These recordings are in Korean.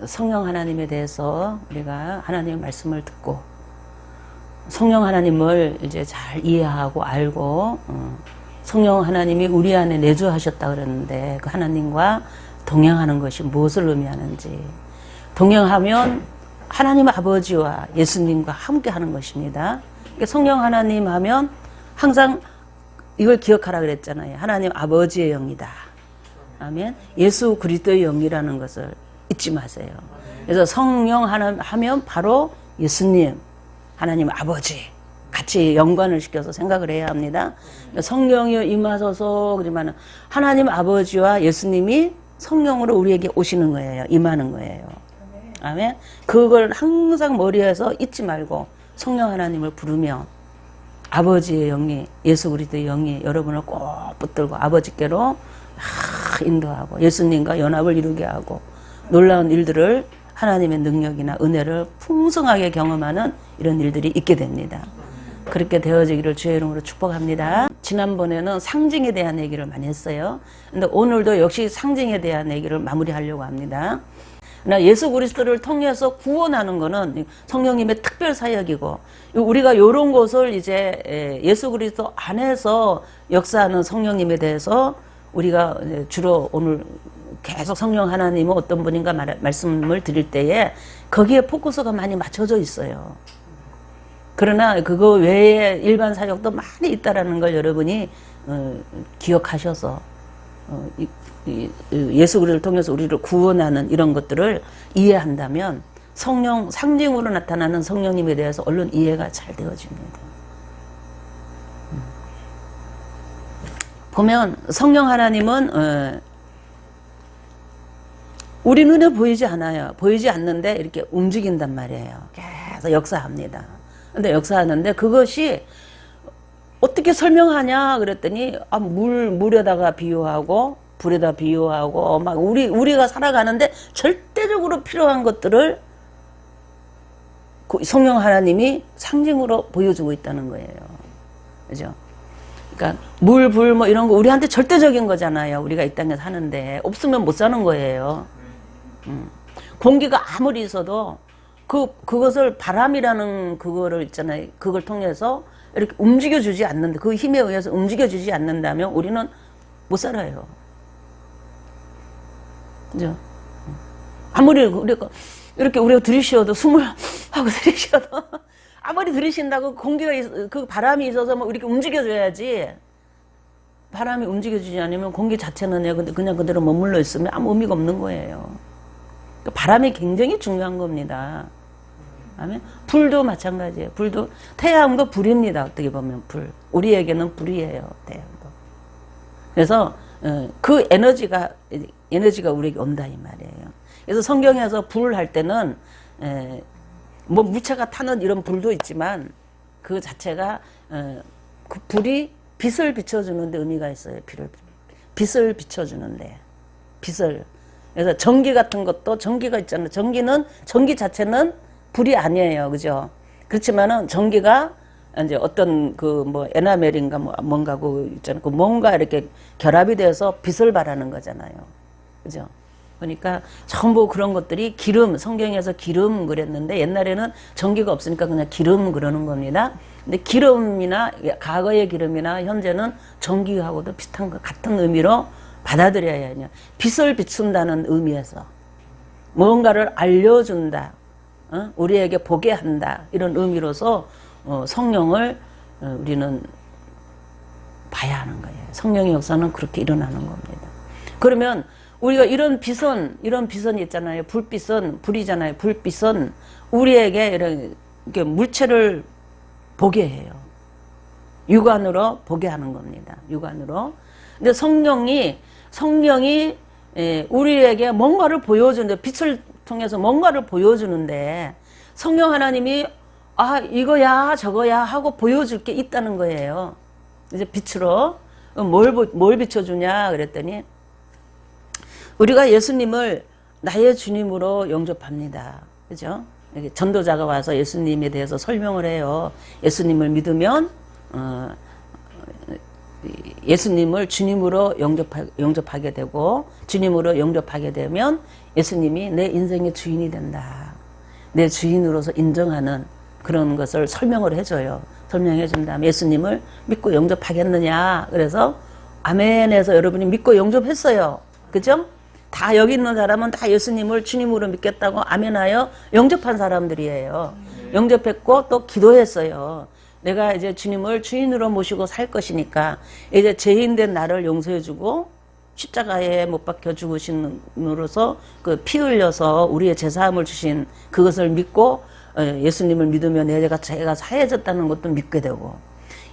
성령 하나님에 대해서 우리가 하나님의 말씀을 듣고 성령 하나님을 이제 잘 이해하고 알고 성령 하나님이 우리 안에 내주하셨다 그랬는데 그 하나님과 동행하는 것이 무엇을 의미하는지 동행하면 하나님 아버지와 예수님과 함께 하는 것입니다. 그러니까 성령 하나님 하면 항상 이걸 기억하라 그랬잖아요. 하나님 아버지의 영이다. 아멘. 예수 그리스도의 영이라는 것을 잊지 마세요. 그래서 성령 하나 하면 바로 예수님, 하나님 아버지 같이 연관을 시켜서 생각을 해야 합니다. 성령이 임하소서 그러면 하나님 아버지와 예수님이 성령으로 우리에게 오시는 거예요. 임하는 거예요. 아멘. 그걸 항상 머리에서 잊지 말고 성령 하나님을 부르면 아버지의 영이 예수 그리스도의 영이 여러분을 꼭 붙들고 아버지께로 인도하고 예수님과 연합을 이루게 하고 놀라운 일들을 하나님의 능력이나 은혜를 풍성하게 경험하는 이런 일들이 있게 됩니다. 그렇게 되어지기를 주의 이름으로 축복합니다. 지난번에는 상징에 대한 얘기를 많이 했어요. 근데 오늘도 역시 상징에 대한 얘기를 마무리하려고 합니다. 예수 그리스도를 통해서 구원하는 것은 성령님의 특별 사역이고 우리가 이런 것을 이제 예수 그리스도 안에서 역사하는 성령님에 대해서 우리가 주로 오늘 계속 성령 하나님은 어떤 분인가 말씀을 드릴 때에 거기에 포커스가 많이 맞춰져 있어요. 그러나 그거 외에 일반 사역도 많이 있다라는 걸 여러분이 기억하셔서 예수 그리스도를 통해서 우리를 구원하는 이런 것들을 이해한다면 성령 상징으로 나타나는 성령님에 대해서 얼른 이해가 잘 되어집니다. 보면 성령 하나님은 우리 눈에 보이지 않아요. 보이지 않는데 이렇게 움직인단 말이에요. 계속 역사합니다. 근데 역사하는데 그것이 어떻게 설명하냐 그랬더니 물에다가 비유하고 불에다 비유하고 막 우리가 살아가는데 절대적으로 필요한 것들을 성령 하나님이 상징으로 보여주고 있다는 거예요. 그죠? 그러니까 물, 불 뭐 이런 거 우리한테 절대적인 거잖아요. 우리가 이 땅에 사는데 없으면 못 사는 거예요. 공기가 아무리 있어도 그것을 바람이라는 그거를 있잖아요. 그걸 통해서 이렇게 움직여주지 않는데 그 힘에 의해서 움직여주지 않는다면 우리는 못 살아요. 그죠? 아무리 우리가 이렇게 우리가 들이쉬어도 숨을 하고 들이쉬어도 아무리 들이쉰다고 공기가 그 바람이 있어서 뭐 이렇게 움직여줘야지. 바람이 움직여주지 않으면 공기 자체는 그냥 그대로 머물러 있으면 아무 의미가 없는 거예요. 바람이 굉장히 중요한 겁니다. 아멘. 불도 마찬가지예요. 불도 태양도 불입니다. 어떻게 보면 불. 우리에게는 불이에요. 태양도. 그래서 그 에너지가 우리에게 온다 이 말이에요. 그래서 성경에서 불 할 때는 뭐 무채가 타는 이런 불도 있지만 그 자체가 그 불이 빛을 비춰주는데 의미가 있어요. 빛을 비춰주는데 빛을. 그래서 전기 같은 것도 전기가 있잖아요. 전기 자체는 불이 아니에요. 그죠? 그렇지만은 전기가 이제 어떤 그 뭐 에나멜인가 뭐 뭔가 그 있잖아요. 그 뭔가 이렇게 결합이 돼서 빛을 발하는 거잖아요. 그죠? 그러니까 전부 그런 것들이 기름, 성경에서 기름 그랬는데 옛날에는 전기가 없으니까 그냥 기름 그러는 겁니다. 근데 기름이나 과거의 기름이나 현재는 전기하고도 비슷한 것 같은 의미로 받아들여야 해요. 빛을 비춘다는 의미에서 뭔가를 알려준다, 우리에게 보게 한다 이런 의미로서 성령을 우리는 봐야 하는 거예요. 성령의 역사는 그렇게 일어나는 겁니다. 그러면 우리가 이런 빛은 있잖아요. 불빛은 불이잖아요. 불빛은 우리에게 이렇게 물체를 보게 해요. 육안으로 보게 하는 겁니다. 육안으로. 근데 성령이 우리에게 뭔가를 보여주는데 빛을 통해서 뭔가를 보여주는데 성령 하나님이 이거야 저거야 하고 보여줄 게 있다는 거예요. 이제 빛으로 뭘 비춰주냐 그랬더니 우리가 예수님을 나의 주님으로 영접합니다. 그죠? 전도자가 와서 예수님에 대해서 설명을 해요. 예수님을 믿으면 예수님을 주님으로 영접하게 되고 주님으로 영접하게 되면 예수님이 내 인생의 주인이 된다. 내 주인으로서 인정하는 그런 것을 설명을 해줘요. 설명해 준 다음에 예수님을 믿고 영접하겠느냐. 그래서 아멘해서 여러분이 믿고 영접했어요. 그죠? 다 여기 있는 사람은 다 예수님을 주님으로 믿겠다고 아멘하여 영접한 사람들이에요. 영접했고 또 기도했어요. 내가 이제 주님을 주인으로 모시고 살 것이니까 이제 죄인된 나를 용서해주고 십자가에 못 박혀 죽으심으로써 그 피 흘려서 우리의 제사함을 주신 그것을 믿고 예수님을 믿으면 내가 죄가 사해졌다는 것도 믿게 되고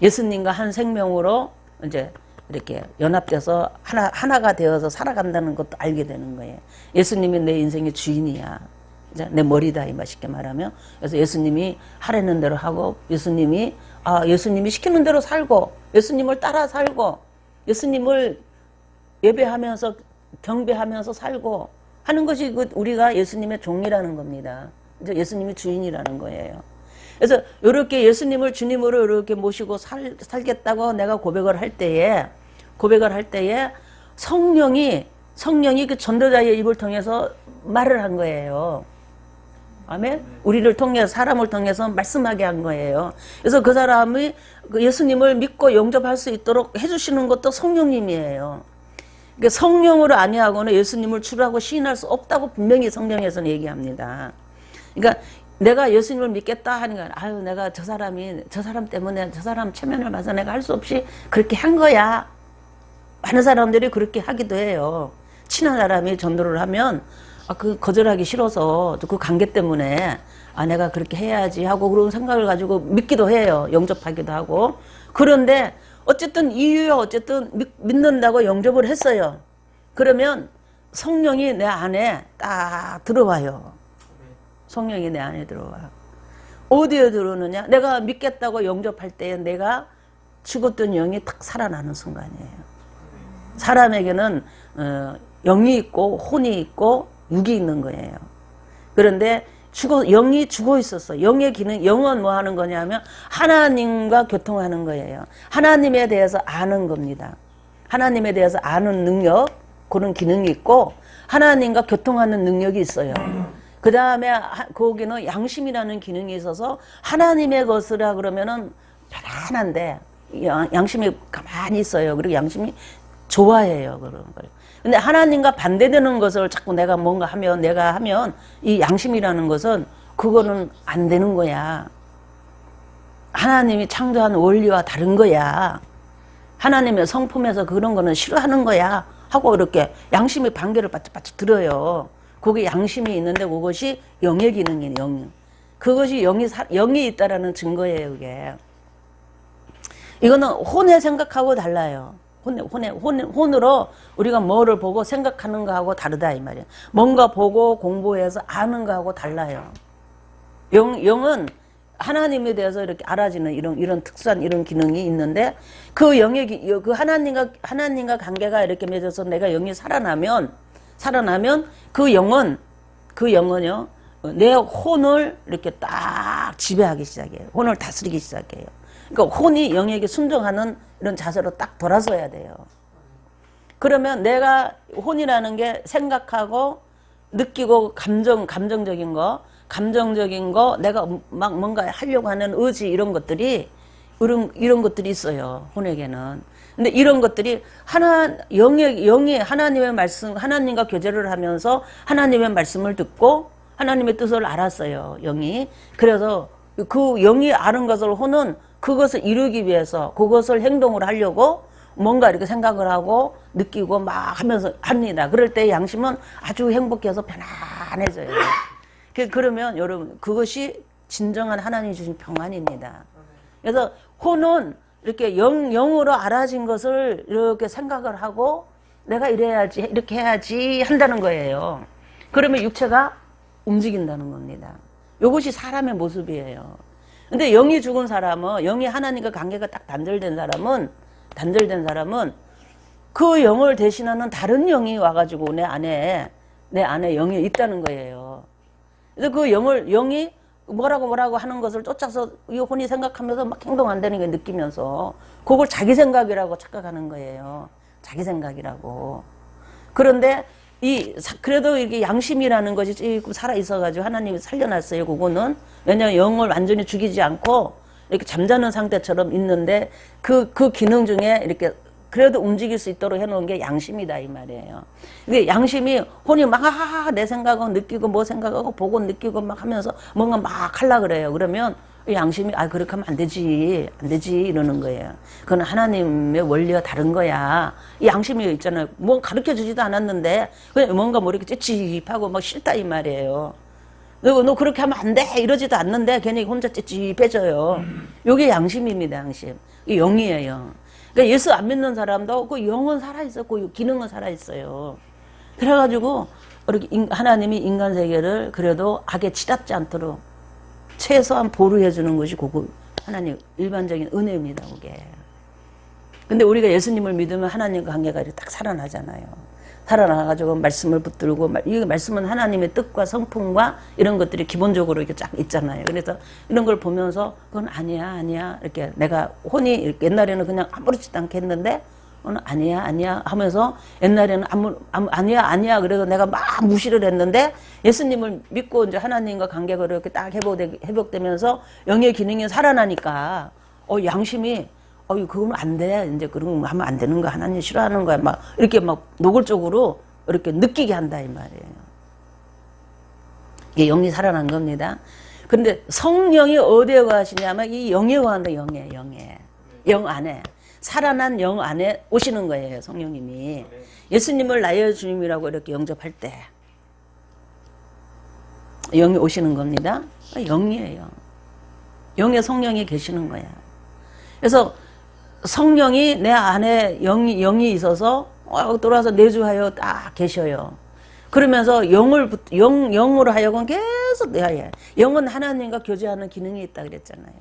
예수님과 한 생명으로 이제 이렇게 연합돼서 하나가 되어서 살아간다는 것도 알게 되는 거예요. 예수님이 내 인생의 주인이야. 내 머리다 이 맛있게 말하면. 그래서 예수님이 하라는 대로 하고 예수님이 시키는 대로 살고 예수님을 따라 살고 예수님을 예배하면서 경배하면서 살고 하는 것이 우리가 예수님의 종이라는 겁니다. 이제 예수님이 주인이라는 거예요. 그래서 이렇게 예수님을 주님으로 이렇게 모시고 살겠다고 내가 고백을 할 때에 성령이 그 전도자의 입을 통해서 말을 한 거예요. 아멘? 우리를 통해서 사람을 통해서 말씀하게 한 거예요. 그래서 그 사람이 예수님을 믿고 영접할 수 있도록 해주시는 것도 성령님이에요. 그러니까 성령으로 아니하고는 예수님을 주라고 시인할 수 없다고 분명히 성경에서는 얘기합니다. 그러니까 내가 예수님을 믿겠다 하니까 내가 저 사람 때문에 저 사람 체면을 봐서 내가 할 수 없이 그렇게 한 거야. 많은 사람들이 그렇게 하기도 해요. 친한 사람이 전도를 하면 그 거절하기 싫어서 그 관계 때문에 내가 그렇게 해야지 하고 그런 생각을 가지고 믿기도 해요. 영접하기도 하고. 그런데 어쨌든 이유야 어쨌든 믿는다고 영접을 했어요. 그러면 성령이 내 안에 딱 들어와요. 성령이 내 안에 들어와. 어디에 들어오느냐? 내가 믿겠다고 영접할 때에 내가 죽었던 영이 탁 살아나는 순간이에요. 사람에게는 영이 있고 혼이 있고 육이 있는 거예요. 그런데 영이 죽어 있었어. 영의 기능, 영은 뭐 하는 거냐면 하나님과 교통하는 거예요. 하나님에 대해서 아는 겁니다. 하나님에 대해서 아는 능력, 그런 기능이 있고 하나님과 교통하는 능력이 있어요. 그 다음에 거기는 양심이라는 기능이 있어서 하나님의 것이라 그러면은 편안한데 양심이 가만히 있어요. 그리고 양심이 좋아해요. 그런 걸. 근데 하나님과 반대되는 것을 자꾸 내가 하면 이 양심이라는 것은 그거는 안 되는 거야. 하나님이 창조한 원리와 다른 거야. 하나님의 성품에서 그런 거는 싫어하는 거야. 하고 이렇게 양심의 반개를 바짝바짝 들어요. 그게 양심이 있는데 그것이 영의 기능이에요. 영. 그것이 영이 있다라는 증거예요. 그게. 이거는 혼의 생각하고 달라요. 혼으로 우리가 뭐를 보고 생각하는 거하고 다르다 이 말이에요. 뭔가 보고 공부해서 아는 거하고 달라요. 영은 하나님에 대해서 이렇게 알아지는 이런 특수한 이런 기능이 있는데 그 하나님과 관계가 이렇게 맺어서 내가 영이 살아나면 그 영은요 내 혼을 이렇게 딱 지배하기 시작해요. 혼을 다스리기 시작해요. 그러니까 혼이 영에게 순종하는 이런 자세로 딱 돌아서야 돼요. 그러면 내가 혼이라는 게 생각하고 느끼고 감정적인 거 내가 막 뭔가 하려고 하는 의지 이런 것들이 있어요. 혼에게는. 근데 이런 것들이 영이 하나님의 말씀, 하나님과 교제를 하면서 하나님의 말씀을 듣고 하나님의 뜻을 알았어요. 영이. 그래서 그 영이 아는 것을 혼은 그것을 이루기 위해서 그것을 행동을 하려고 뭔가 이렇게 생각을 하고 느끼고 막 하면서 합니다. 그럴 때 양심은 아주 행복해서 편안해져요. 그러면 여러분 그것이 진정한 하나님이 주신 평안입니다. 그래서 혼은 이렇게 영으로 알아진 것을 이렇게 생각을 하고 내가 이래야지 이렇게 해야지 한다는 거예요. 그러면 육체가 움직인다는 겁니다. 이것이 사람의 모습이에요. 근데 영이 죽은 사람은 영이 하나님과 관계가 딱 단절된 사람은 그 영을 대신하는 다른 영이 와가지고 내 안에 영이 있다는 거예요. 그래서 그 영이 뭐라고 하는 것을 쫓아서 이 혼이 생각하면서 막 행동한다는 걸 느끼면서 그걸 자기 생각이라고 착각하는 거예요. 자기 생각이라고. 그런데 그래도 이게 양심이라는 것이 조금 살아있어가지고 하나님이 살려놨어요. 그거는. 왜냐하면 영을 완전히 죽이지 않고 이렇게 잠자는 상태처럼 있는데 그 기능 중에 이렇게 그래도 움직일 수 있도록 해놓은 게 양심이다 이 말이에요. 근데 양심이 혼이 막 내 생각하고 느끼고 뭐 생각하고 보고 느끼고 막 하면서 뭔가 막 하려 그래요. 그러면 양심이 그렇게 하면 안 되지 이러는 거예요. 그건 하나님의 원리가 다른 거야. 이 양심이 있잖아요. 뭐 가르쳐 주지도 않았는데 그냥 뭔가 뭐 이렇게 찝찝하고 막 싫다 이 말이에요. 너 그렇게 하면 안 돼 이러지도 않는데 괜히 혼자 찝찝해져요. 이게 양심입니다. 양심. 이게 영이에요. 그러니까 예수 안 믿는 사람도 그 영은 살아있어, 그 기능은 살아있어요. 그래가지고 이렇게 하나님이 인간 세계를 그래도 악에 치닫지 않도록 최소한 보루해 주는 것이 그거 하나님 일반적인 은혜입니다. 그게. 근데 우리가 예수님을 믿으면 하나님과 관계가 이렇게 딱 살아나잖아요. 살아나가지고 말씀을 붙들고 이 말씀은 하나님의 뜻과 성품과 이런 것들이 기본적으로 이렇게 쫙 있잖아요. 그래서 이런 걸 보면서 그건 아니야 이렇게 내가 혼이 이렇게 옛날에는 그냥 아무렇지도 않게 했는데 오늘 아니야 하면서 옛날에는 아니야 그래서 내가 막 무시를 했는데 예수님을 믿고 이제 하나님과 관계가 이렇게 딱 회복되면서 영의 기능이 살아나니까 양심이 그건 안 돼. 이제 그런 거 하면 안 되는 거 하나님 싫어하는 거야. 막 이렇게 막 노골적으로 이렇게 느끼게 한다 이 말이에요. 이게 영이 살아난 겁니다. 그런데 성령이 어디에 거하시냐면 이 영에 거한다. 영에. 영 안에. 살아난 영 안에 오시는 거예요. 성령님이. 예수님을 나의 주님이라고 이렇게 영접할 때 영이 오시는 겁니다. 영이에요. 영에 성령이 계시는 거야. 그래서 성령이 내 안에 영이 있어서 돌아와서 내주하여 딱 계셔요. 그러면서 영으로 하여금 계속 영은 하나님과 교제하는 기능이 있다 그랬잖아요.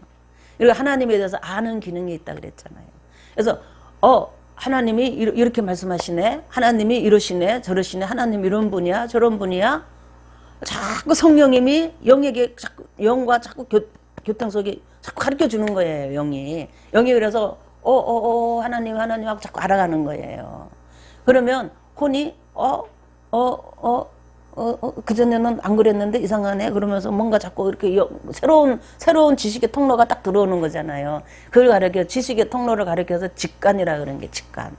그리고 하나님에 대해서 아는 기능이 있다 그랬잖아요. 그래서 하나님이 이렇게 말씀하시네. 하나님이 이러시네. 저러시네. 하나님 이런 분이야. 저런 분이야. 자꾸 성령님이 영과 자꾸 교통속이 자꾸 가르쳐 주는 거예요. 영이 그래서 하나님 하고 자꾸 알아가는 거예요. 그러면 혼이 그전에는 안 그랬는데 이상하네 그러면서 뭔가 자꾸 이렇게 새로운 지식의 통로가 딱 들어오는 거잖아요. 그걸 지식의 통로를 가르쳐서 직관이라 그런 게 직관.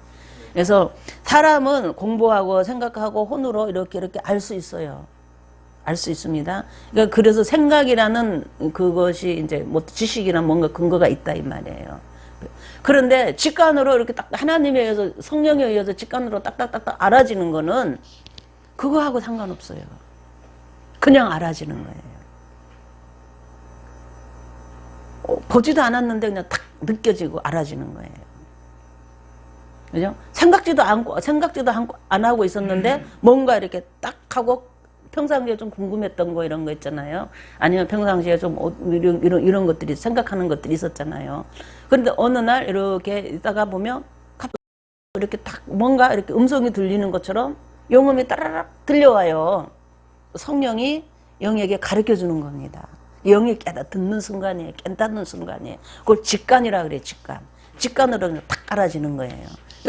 그래서 사람은 공부하고 생각하고 혼으로 이렇게 알 수 있어요. 알 수 있습니다. 그러니까 그래서 생각이라는 그것이 이제 뭐 지식이나 뭔가 근거가 있다 이 말이에요. 그런데 직관으로 이렇게 딱 하나님에 의해서 성령에 의해서 직관으로 딱딱딱딱 알아지는 거는 그거하고 상관없어요. 그냥 알아지는 거예요. 보지도 않았는데 그냥 딱 느껴지고 알아지는 거예요. 그죠? 생각지도 안 하고 있었는데 뭔가 이렇게 딱 하고 평상시에 좀 궁금했던 거 이런 거 있잖아요. 아니면 평상시에 좀 이런 것들이 생각하는 것들이 있었잖아요. 그런데 어느 날 이렇게 있다가 보면 갑자기 이렇게 딱 뭔가 이렇게 음성이 들리는 것처럼 영음이 따라락 들려와요. 성령이 영에게 가르쳐 주는 겁니다. 영이 듣는 순간이에요. 깨닫는 순간이에요. 그걸 직관이라 그래요. 직관으로 딱 알아지는 거예요.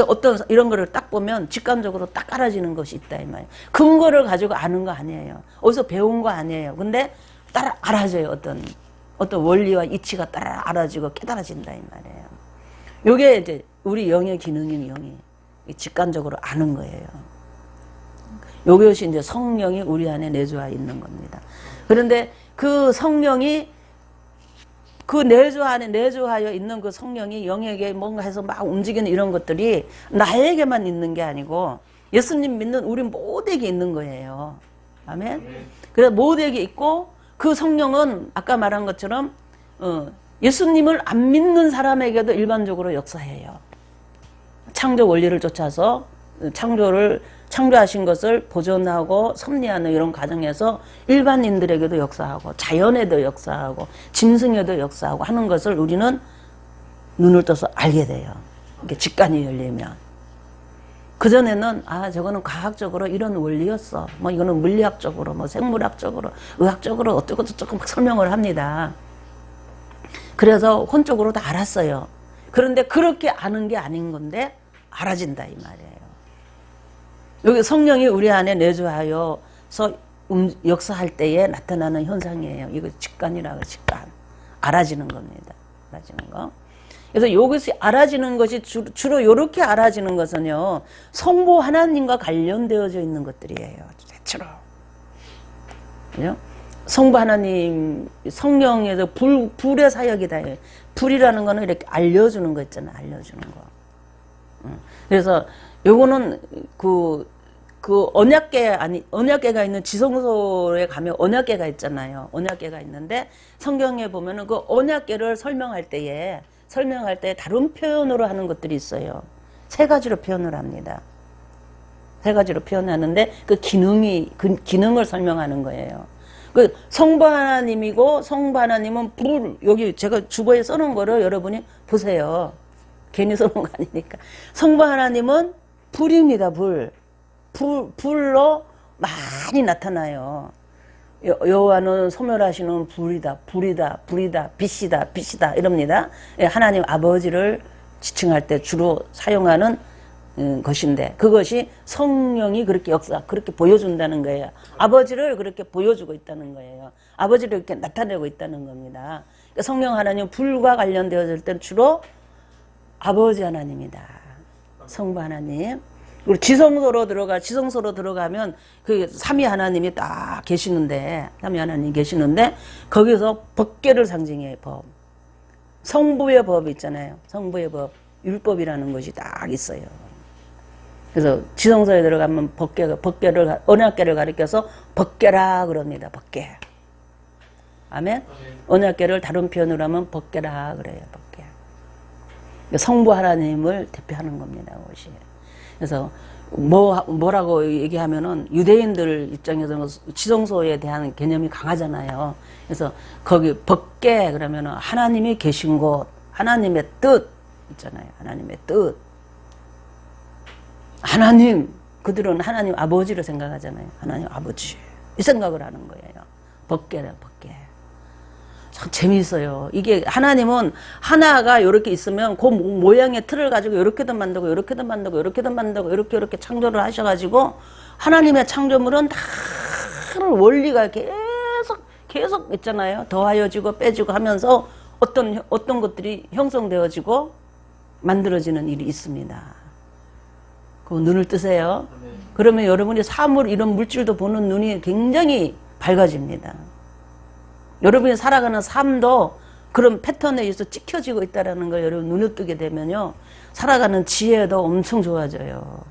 어떤 이런 거를 딱 보면 직관적으로 딱 알아지는 것이 있다 이 말이에요. 근거를 가지고 아는 거 아니에요. 어디서 배운 거 아니에요. 근데 따라 알아져요. 어떤 원리와 이치가 따라 알아지고 깨달아진다 이 말이에요. 요게 이제 우리 영의 기능인 영이 직관적으로 아는 거예요. 요것이 이제 성령이 우리 안에 내주하여 있는 겁니다. 그런데 그 성령이 그 내주 안에 내주하여 있는 그 성령이 영에게 뭔가 해서 막 움직이는 이런 것들이 나에게만 있는 게 아니고 예수님 믿는 우리 모두에게 있는 거예요. 아멘. 그래서 모두에게 있고 그 성령은 아까 말한 것처럼 예수님을 안 믿는 사람에게도 일반적으로 역사해요. 창조 원리를 쫓아서 창조하신 것을 보존하고 섭리하는 이런 과정에서 일반인들에게도 역사하고 자연에도 역사하고 짐승에도 역사하고 하는 것을 우리는 눈을 떠서 알게 돼요. 이게 직관이 열리면. 그전에는 저거는 과학적으로 이런 원리였어. 뭐 이거는 물리학적으로 뭐 생물학적으로 의학적으로 어쩌고 저쩌고 막 설명을 합니다. 그래서 혼적으로 다 알았어요. 그런데 그렇게 아는 게 아닌 건데 알아진다 이 말이에요. 여기 성령이 우리 안에 내주하여서 역사할 때에 나타나는 현상이에요. 이거 직관이라고, 직관. 알아지는 겁니다. 알아지는 거. 그래서 이것이 알아지는 것이 주로 이렇게 알아지는 것은요, 성부 하나님과 관련되어져 있는 것들이에요. 대체로. 그죠? 성부 하나님, 성령에서 불의 사역이다. 불이라는 거는 이렇게 알려주는 거 있잖아요. 알려주는 거. 그래서 요거는 그 언약궤가 있는 지성소에 가면 언약궤가 있잖아요. 언약궤가 있는데 성경에 보면은 그 언약궤를 설명할 때에 다른 표현으로 하는 것들이 있어요. 세 가지로 표현을 합니다. 세 가지로 표현하는데 그 기능을 설명하는 거예요. 그 성부 하나님이고, 성부 하나님은 불, 여기 제가 주보에 써놓은 거를 여러분이 보세요. 괜히 써놓은 거 아니니까. 성부 하나님은 불입니다. 불로 많이 나타나요. 여호와는 소멸하시는 불이다, 빛이다 이럽니다. 하나님 아버지를 지칭할 때 주로 사용하는 것인데, 그것이 성령이 그렇게 그렇게 보여준다는 거예요. 아버지를 그렇게 보여주고 있다는 거예요. 아버지를 이렇게 나타내고 있다는 겁니다. 그러니까 성령 하나님 불과 관련되어질 때는 주로 아버지 하나님이다. 성부 하나님. 그리고 지성소로 들어가면 그 삼위 하나님이 딱 계시는데, 거기서 법궤를 상징해요. 법. 성부의 법 있잖아요. 성부의 법, 율법이라는 것이 딱 있어요. 그래서 지성소에 들어가면 법궤를 언약궤를 가리켜서 법궤라 그럽니다. 법궤. 아멘. 언약궤를 다른 표현으로 하면 법궤라 그래요. 법궤. 성부 하나님을 대표하는 겁니다. 그것이. 그래서 뭐라고 얘기하면은 유대인들 입장에서는 지성소에 대한 개념이 강하잖아요. 그래서 거기 법궤 그러면은 하나님이 계신 곳, 하나님의 뜻 있잖아요. 하나님의 뜻. 하나님, 그들은 하나님 아버지를 생각하잖아요. 하나님 아버지. 이 생각을 하는 거예요. 법궤래, 법궤. 참 재미있어요. 이게 하나님은 하나가 이렇게 있으면 그 모양의 틀을 가지고 이렇게도 만들고 이렇게도 만들고 이렇게도 만들고 이렇게 창조를 하셔가지고 하나님의 창조물은 다 원리가 계속 있잖아요. 더하여지고 빼지고 하면서 어떤 것들이 형성되어지고 만들어지는 일이 있습니다. 그 눈을 뜨세요. 그러면 여러분이 사물 이런 물질도 보는 눈이 굉장히 밝아집니다. 여러분이 살아가는 삶도 그런 패턴에 의해서 찍혀지고 있다는 걸 여러분 눈을 뜨게 되면요, 살아가는 지혜도 엄청 좋아져요.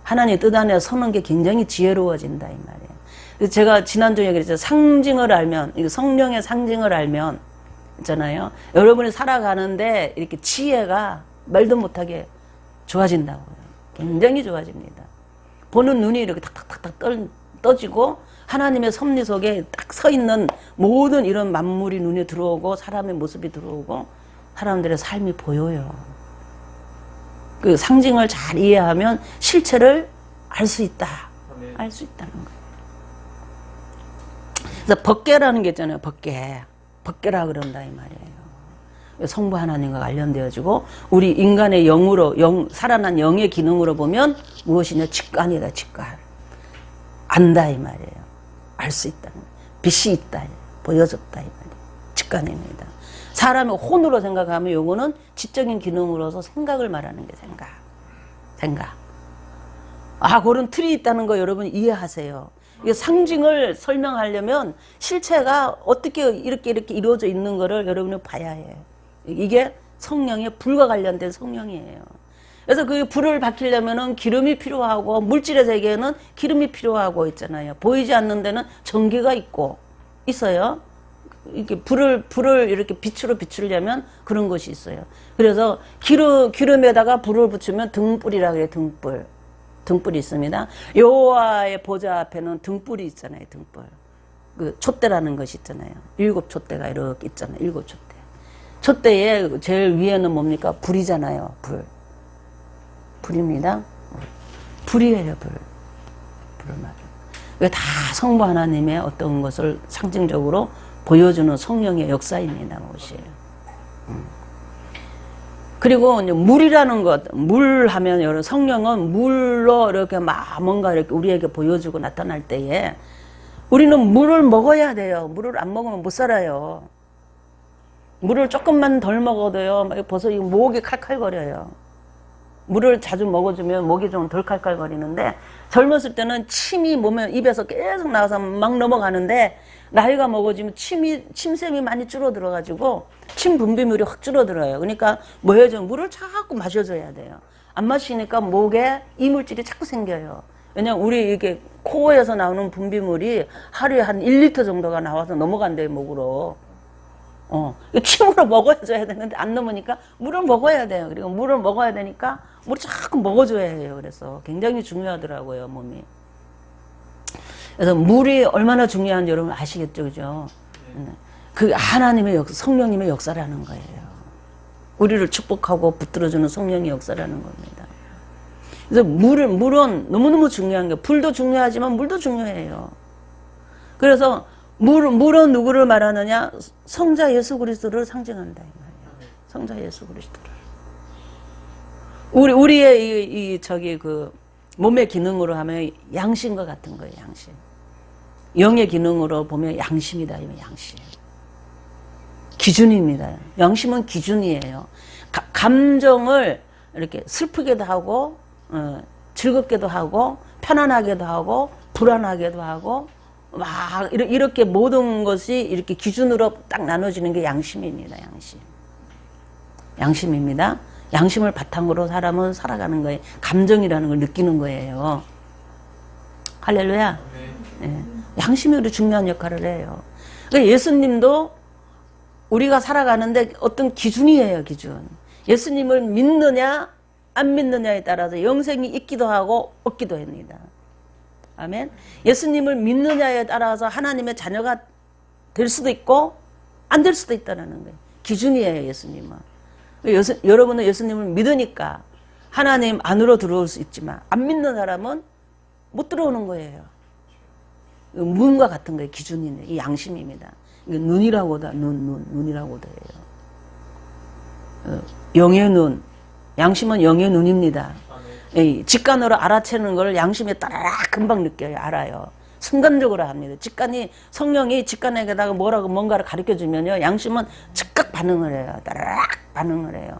하나님 뜻 안에 서는 게 굉장히 지혜로워진다 이 말이에요. 그래서 제가 지난주에 얘기했죠. 상징을 알면, 성령의 상징을 알면 있잖아요. 여러분이 살아가는데 이렇게 지혜가 말도 못하게 좋아진다고요. 굉장히 좋아집니다. 보는 눈이 이렇게 탁탁탁탁 떠지고 하나님의 섭리 속에 딱 서 있는 모든 이런 만물이 눈에 들어오고 사람의 모습이 들어오고 사람들의 삶이 보여요. 그 상징을 잘 이해하면 실체를 알 수 있다. 알 수 있다는 거예요. 그래서 법궤라는 게 있잖아요. 법궤라 그런다 이 말이에요. 성부 하나님과 관련되어지고 우리 인간의 살아난 영의 기능으로 보면 무엇이냐? 직관이다. 직관. 안다 이 말이에요. 알 수 있다는 거예요. 빛이 있다. 보여줬다 이 말이에요. 직관입니다. 사람의 혼으로 생각하면 요거는 지적인 기능으로서 생각을 말하는 게 생각. 그런 틀이 있다는 거 여러분 이해하세요. 이게 상징을 설명하려면 실체가 어떻게 이렇게 이루어져 있는 거를 여러분이 봐야 해요. 이게 성령의 불과 관련된 성령이에요. 그래서 그 불을 밝히려면은 기름이 필요하고 물질의 세계에는 기름이 필요하고 있잖아요. 보이지 않는 데는 전기가 있어요. 이렇게 불을 이렇게 빛으로 비추려면 그런 것이 있어요. 그래서 기름에다가 불을 붙이면 등불이라 그래요. 등불이 있습니다. 여호와의 보좌 앞에는 등불이 있잖아요. 등불. 그 촛대라는 것이 있잖아요. 7 촛대가 이렇게 있잖아요. 7 촛대. 촛대에 제일 위에는 뭡니까? 불이잖아요. 불입니다. 불이에요. 불을 말해요. 이게 다 성부 하나님의 어떤 것을 상징적으로 보여주는 성령의 역사입니다. 무엇이에요. 그리고 이제 물이라는 것, 물 하면 여러분 성령은 물로 이렇게 막 뭔가 이렇게 우리에게 보여주고 나타날 때에 우리는 물을 먹어야 돼요. 물을 안 먹으면 못 살아요. 물을 조금만 덜 먹어도요, 벌써 이 목이 칼칼거려요. 물을 자주 먹어주면 목이 좀 덜 칼칼거리는데 젊었을 때는 침이 몸에 입에서 계속 나와서 막 넘어가는데 나이가 먹어지면 침샘이 많이 줄어들어가지고 침 분비물이 확 줄어들어요. 그러니까 뭐 해야죠? 물을 자꾸 마셔줘야 돼요. 안 마시니까 목에 이물질이 자꾸 생겨요. 왜냐면 우리 이게 코에서 나오는 분비물이 하루에 한 1리터 정도가 나와서 넘어간대요, 목으로. 침으로 먹어줘야 되는데 안 넘으니까 물을 먹어야 돼요. 그리고 물을 먹어야 되니까 물을 자꾸 먹어줘야 해요. 그래서 굉장히 중요하더라고요, 몸이. 그래서 물이 얼마나 중요한지 여러분 아시겠죠, 그죠? 그 하나님의 성령님의 역사라는 거예요. 우리를 축복하고 붙들어주는 성령의 역사라는 겁니다. 그래서 물은 너무너무 중요한 거예요. 불도 중요하지만 물도 중요해요. 그래서 물은 누구를 말하느냐? 성자 예수 그리스도를 상징한다 이 말이에요. 성자 예수 그리스도를. 우리의 그 몸의 기능으로 하면 양심과 같은 거예요. 양심. 영의 기능으로 보면 양심이다. 양심. 기준입니다. 양심은 기준이에요. 감정을 이렇게 슬프게도 하고 즐겁게도 하고 편안하게도 하고 불안하게도 하고 막 이렇게 모든 것이 이렇게 기준으로 딱 나눠지는 게 양심입니다. 양심. 양심입니다. 양심을 바탕으로 사람은 살아가는 거예요. 감정이라는 걸 느끼는 거예요. 할렐루야. 네. 양심이 우리 중요한 역할을 해요. 그러니까 예수님도 우리가 살아가는데 어떤 기준이에요. 기준. 예수님을 믿느냐 안 믿느냐에 따라서 영생이 있기도 하고 없기도 합니다. 아멘. 예수님을 믿느냐에 따라서 하나님의 자녀가 될 수도 있고 안 될 수도 있다는 거예요. 기준이에요. 예수님은. 여러분은 예수님을 믿으니까 하나님 안으로 들어올 수 있지만 안 믿는 사람은 못 들어오는 거예요. 문과 같은 거예요. 기준이네. 이 양심입니다. 눈이라고도 눈이라고도 해요. 영의 눈. 양심은 영의 눈입니다. 직관으로 알아채는 걸 양심에 따라락 금방 느껴요. 알아요. 순간적으로 합니다. 성령이 직관에게다가 뭔가를 가르쳐 주면요. 양심은 즉각 반응을 해요. 따라락 반응을 해요.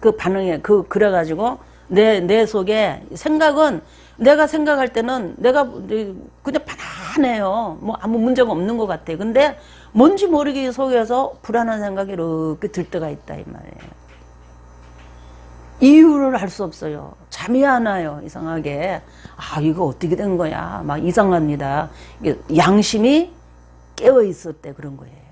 그 반응에, 그래가지고 내 속에 생각은 내가 생각할 때는 내가 그냥 편안해요. 뭐 아무 문제가 없는 것 같아요. 근데 뭔지 모르게 속에서 불안한 생각이 이렇게 들 때가 있다. 이 말이에요. 이유를 알 수 없어요. 잠이 안 와요. 이상하게. 이거 어떻게 된 거야. 막 이상합니다. 양심이 깨어 있을 때 그런 거예요.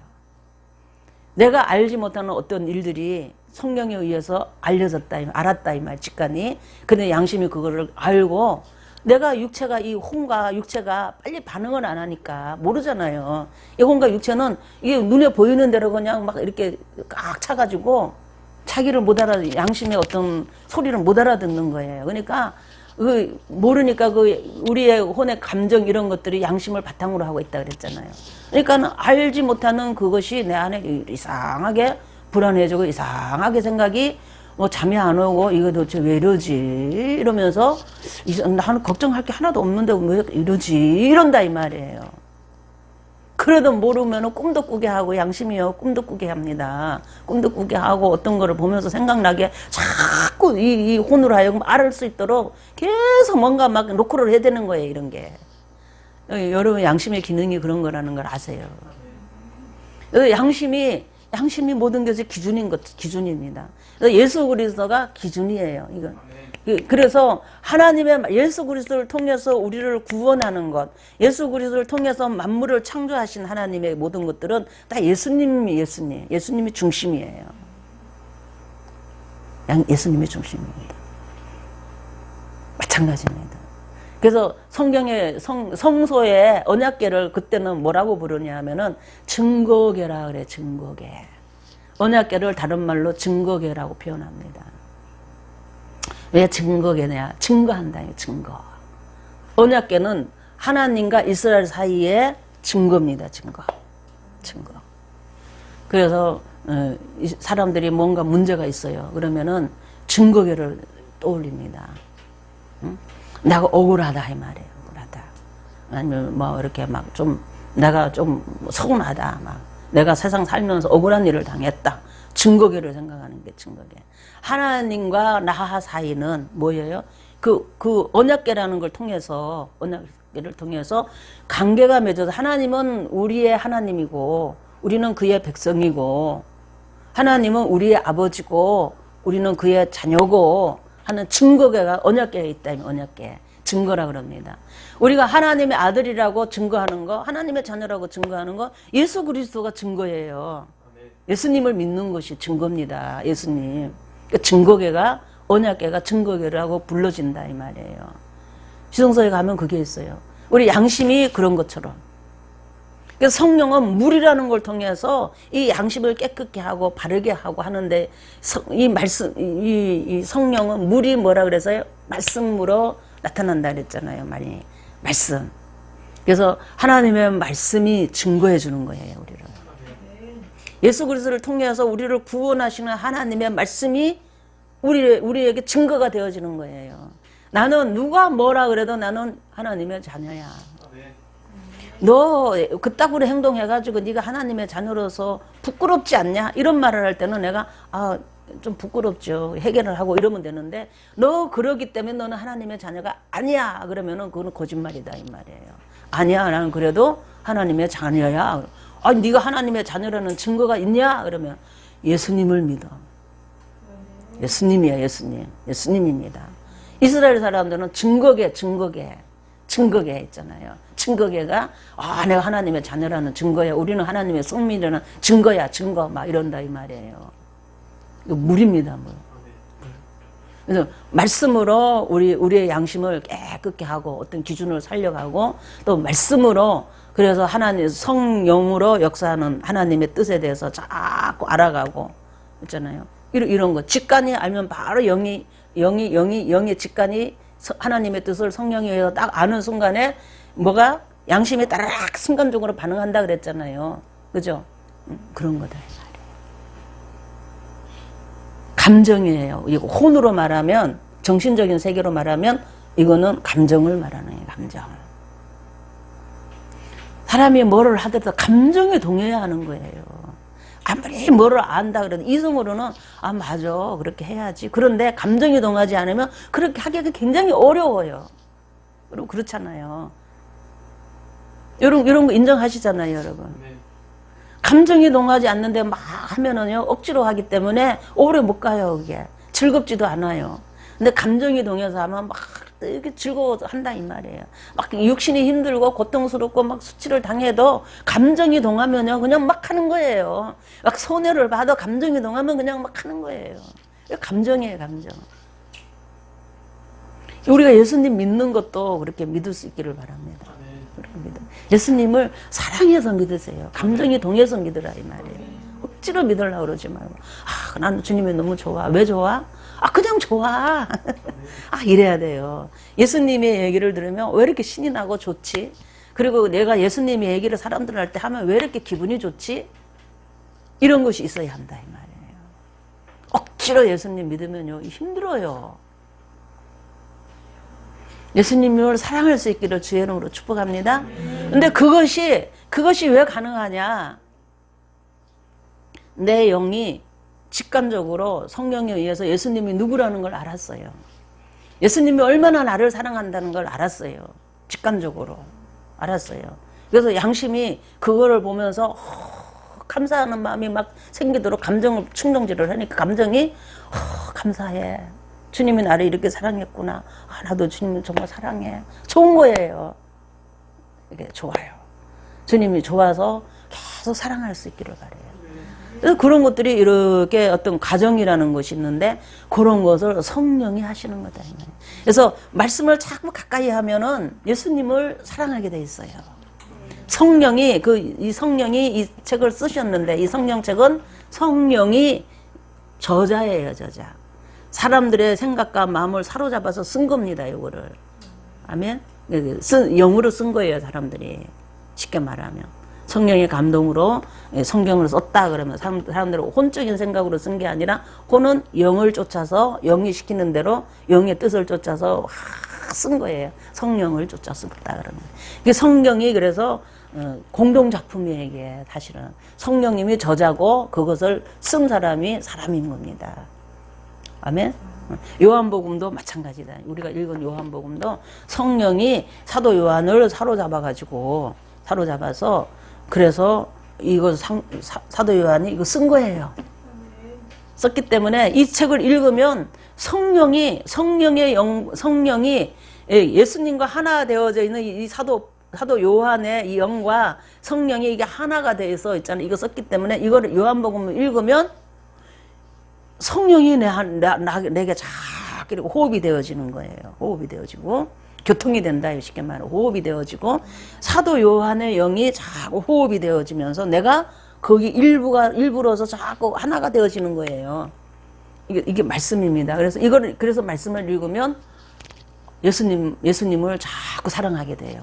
내가 알지 못하는 어떤 일들이 성령에 의해서 알았다 이 말, 직관이. 근데 양심이 그거를 알고 내가 육체가 이 혼과 육체가 빨리 반응을 안 하니까 모르잖아요. 이 혼과 육체는 이게 눈에 보이는 대로 그냥 막 이렇게 꽉 차가지고 자기를 못 양심의 어떤 소리를 못 알아듣는 거예요. 그러니까 모르니까 우리의 혼의 감정 이런 것들이 양심을 바탕으로 하고 있다 그랬잖아요. 그러니까 알지 못하는 그것이 내 안에 이상하게 불안해지고 이상하게 생각이 잠이 안 오고 이거 도대체 왜 이러지 이러면서 나는 걱정할 게 하나도 없는데 왜 이러지 이런다 이 말이에요. 그래도 모르면 꿈도 꾸게 하고 양심이요 꿈도 꾸게 합니다. 꿈도 꾸게 하고 어떤 거를 보면서 생각나게 자꾸 이 혼으로 하여금 알을 수 있도록 계속 뭔가 막 노크를 해야 되는 거예요. 이런 게. 여러분 양심의 기능이 그런 거라는 걸 아세요. 양심이 모든 것의 기준입니다. 그래서 예수 그리스도가 기준이에요. 이건. 그래서 하나님의 예수 그리스도를 통해서 우리를 구원하는 것, 예수 그리스도를 통해서 만물을 창조하신 하나님의 모든 것들은 다 예수님이 중심이에요. 예수님이 중심입니다. 마찬가지입니다. 그래서 성경의 성소의 언약궤를 그때는 뭐라고 부르냐 하면은 증거궤라 그래. 증거궤. 언약궤를 다른 말로 증거궤라고 표현합니다. 왜 증거궤냐? 증거한다. 증거. 언약궤는 하나님과 이스라엘 사이의 증거입니다. 증거. 그래서 이 사람들이 뭔가 문제가 있어요. 그러면은 증거계를 떠올립니다. 응? 내가 억울하다 이 말이에요. 억울하다. 아니면 뭐 이렇게 막 좀 내가 좀 서운하다. 막 내가 세상 살면서 억울한 일을 당했다. 증거계를 생각하는 게 증거계. 하나님과 나 사이는 뭐예요? 그 언약계라는 걸 통해서, 언약계를 통해서 관계가 맺어서 하나님은 우리의 하나님이고 우리는 그의 백성이고 하나님은 우리의 아버지고 우리는 그의 자녀고 하는 증거계가 언약계에 있다. 언약계. 증거라 그럽니다. 우리가 하나님의 아들이라고 증거하는 거, 하나님의 자녀라고 증거하는 거, 예수 그리스도가 증거예요. 예수님을 믿는 것이 증거입니다. 예수님. 그러니까 증거계가, 언약계가 증거계라고 불러진다 이 말이에요. 지성서에 가면 그게 있어요. 우리 양심이 그런 것처럼. 그래서 성령은 물이라는 걸 통해서 이 양심을 깨끗게 하고 바르게 하고 하는데, 이 말씀, 이 성령은 물이 뭐라 그래서요? 말씀으로 나타난다 그랬잖아요. 많이. 말씀. 그래서 하나님의 말씀이 증거해 주는 거예요. 우리를. 예수 그리스도를 통해서 우리를 구원하시는 하나님의 말씀이 우리에게 증거가 되어지는 거예요. 나는 누가 뭐라 그래도 나는 하나님의 자녀야. 너 그따구로 행동해가지고 네가 하나님의 자녀로서 부끄럽지 않냐? 이런 말을 할 때는 내가 좀 부끄럽죠. 해결을 하고 이러면 되는데 너 그러기 때문에 너는 하나님의 자녀가 아니야. 그러면은 그거는 거짓말이다 이 말이에요. 아니야. 나는 그래도 하나님의 자녀야. 아니 네가 하나님의 자녀라는 증거가 있냐? 그러면 예수님을 믿어. 예수님이야. 예수님. 예수님입니다. 이스라엘 사람들은 증거계 있잖아요. 증거계가 내가 하나님의 자녀라는 증거야. 우리는 하나님의 성민이라는 증거야. 증거 막 이런다 이 말이에요. 이거 물입니다. 물. 그래서 말씀으로 우리의 양심을 깨끗게 하고 어떤 기준을 살려가고 또 말씀으로 그래서 하나님 성령으로 역사하는 하나님의 뜻에 대해서 자꾸 알아가고 있잖아요. 이런 거 직관이 알면 바로 영의 직관이 하나님의 뜻을 성령에 의해서 딱 아는 순간에 뭐가 양심이 따라락 순간적으로 반응한다 그랬잖아요. 그죠? 그런 거다. 감정이에요. 이거 혼으로 말하면 정신적인 세계로 말하면 이거는 감정을 말하는 거예요. 감정. 사람이 뭐를 하더라도 감정에 동해야 하는 거예요. 아무리 뭐를 안다 그래도 이성으로는 맞아 그렇게 해야지. 그런데 감정이 동하지 않으면 그렇게 하기가 굉장히 어려워요. 여러분 그렇잖아요. 이런 거 인정하시잖아요, 여러분. 네. 감정이 동하지 않는데 막 하면은요 억지로 하기 때문에 오래 못 가요. 그게 즐겁지도 않아요. 근데 감정이 동해서 하면 막 이렇게 즐거워서 한다 이 말이에요. 막 육신이 힘들고 고통스럽고 막 수치를 당해도 감정이 동하면요 그냥 막 하는 거예요. 막 손해를 봐도 감정이 동하면 그냥 막 하는 거예요. 감정이에요, 감정. 우리가 예수님 믿는 것도 그렇게 믿을 수 있기를 바랍니다. 예수님을 사랑해서 믿으세요. 감정이 동해서 믿으라 이 말이에요. 억지로 믿으려고 그러지 말고 나는 주님이 너무 좋아. 왜 좋아? 그냥 좋아. 이래야 돼요. 예수님의 얘기를 들으면 왜 이렇게 신이 나고 좋지? 그리고 내가 예수님의 얘기를 사람들 할 때 하면 왜 이렇게 기분이 좋지? 이런 것이 있어야 한다 이 말이에요. 억지로 예수님 믿으면요 힘들어요. 예수님을 사랑할 수 있기를 주의 이름으로 축복합니다. 근데 그것이 왜 가능하냐? 내 영이 직관적으로 성령에 의해서 예수님이 누구라는 걸 알았어요. 예수님이 얼마나 나를 사랑한다는 걸 알았어요. 직관적으로 알았어요. 그래서 양심이 그거를 보면서 감사하는 마음이 막 생기도록 감정을 충동질을 하니까 감정이 감사해. 주님이 나를 이렇게 사랑했구나. 나도 주님을 정말 사랑해. 좋은 거예요. 이게 좋아요. 주님이 좋아서 계속 사랑할 수 있기를 바래요. 그래서 그런 것들이 이렇게 어떤 과정이라는 것이 있는데 그런 것을 성령이 하시는 거다. 그래서 말씀을 자꾸 가까이 하면은 예수님을 사랑하게 돼 있어요. 성령이 이 성령이 이 책을 쓰셨는데 이 성령책은 성령이 저자예요, 저자. 사람들의 생각과 마음을 사로잡아서 쓴 겁니다, 이거를. 아멘? 영으로 쓴 거예요, 사람들이. 쉽게 말하면. 성령의 감동으로 성경을 썼다 그러면 사람들은 혼적인 생각으로 쓴 게 아니라 혼은 영을 쫓아서 영이 시키는 대로 영의 뜻을 쫓아서 쓴 거예요. 성령을 쫓아 썼다 그러면. 이게 성경이 그래서 공동 작품이에요. 이게 사실은 성령님이 저자고 그것을 쓴 사람이 사람인 겁니다. 아멘. 요한복음도 마찬가지다. 우리가 읽은 요한복음도 성령이 사도 요한을 사로잡아서 그래서 이거 사도 요한이 이거 쓴 거예요. 썼기 때문에 이 책을 읽으면 성령이 예수님과 하나 되어져 있는 이 사도 요한의 이 영과 성령이 이게 하나가 되어서 있잖아요. 이거 썼기 때문에 이거를 요한복음을 읽으면 성령이 내게 쫙 이렇게 호흡이 되어지는 거예요. 호흡이 되어지고 교통이 된다. 쉽게 말하면 호흡이 되어지고 사도 요한의 영이 자꾸 호흡이 되어지면서 내가 거기 일부러서 자꾸 하나가 되어지는 거예요. 이게 말씀입니다. 그래서 말씀을 읽으면 예수님을 자꾸 사랑하게 돼요.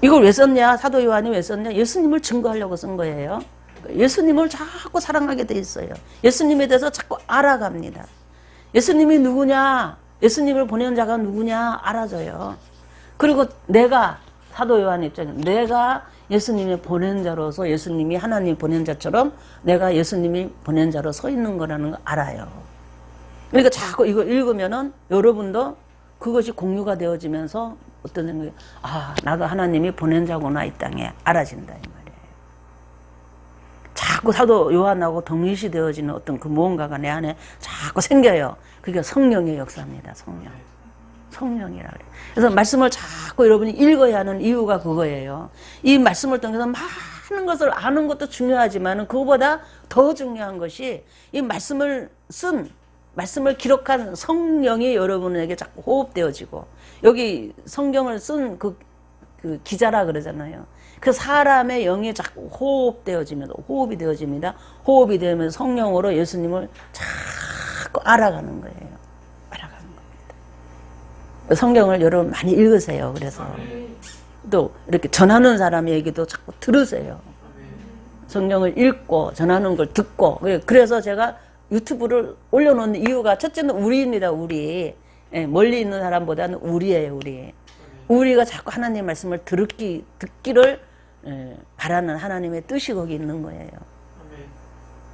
이걸 왜 썼냐? 사도 요한이 왜 썼냐? 예수님을 증거하려고 쓴 거예요. 예수님을 자꾸 사랑하게 돼 있어요. 예수님에 대해서 자꾸 알아갑니다. 예수님이 누구냐? 예수님을 보낸 자가 누구냐? 알아져요. 그리고 내가 사도 요한 입장에 내가 예수님의 보낸 자로서 예수님이 하나님 보낸 자처럼 내가 예수님이 보낸 자로 서 있는 거라는 걸 알아요. 그러니까 자꾸 이거 읽으면은 여러분도 그것이 공유가 되어지면서 어떤 생각이 나도 하나님이 보낸 자구나 이 땅에 알아진다 이 말이에요. 자꾸 사도 요한하고 동일시 되어지는 어떤 그 무언가가 내 안에 자꾸 생겨요. 그게 성령의 역사입니다. 성령이라 그래요. 그래서 말씀을 자꾸 여러분이 읽어야 하는 이유가 그거예요. 이 말씀을 통해서 많은 것을 아는 것도 중요하지만 그거보다 더 중요한 것이 이 말씀을 기록한 성령이 여러분에게 자꾸 호흡되어지고 여기 성경을 쓴 그 기자라 그러잖아요. 그 사람의 영이 자꾸 호흡이 되어집니다. 호흡이 되면서 성령으로 예수님을 자꾸 알아가는 거예요. 알아가는 겁니다. 성경을 여러분 많이 읽으세요. 그래서 또 이렇게 전하는 사람의 얘기도 자꾸 들으세요. 성경을 읽고 전하는 걸 듣고 그래서 제가 유튜브를 올려놓는 이유가 첫째는 우리입니다. 우리 멀리 있는 사람보다는 우리예요. 우리가 자꾸 하나님의 말씀을 듣기를 바라는 하나님의 뜻이 거기 있는 거예요.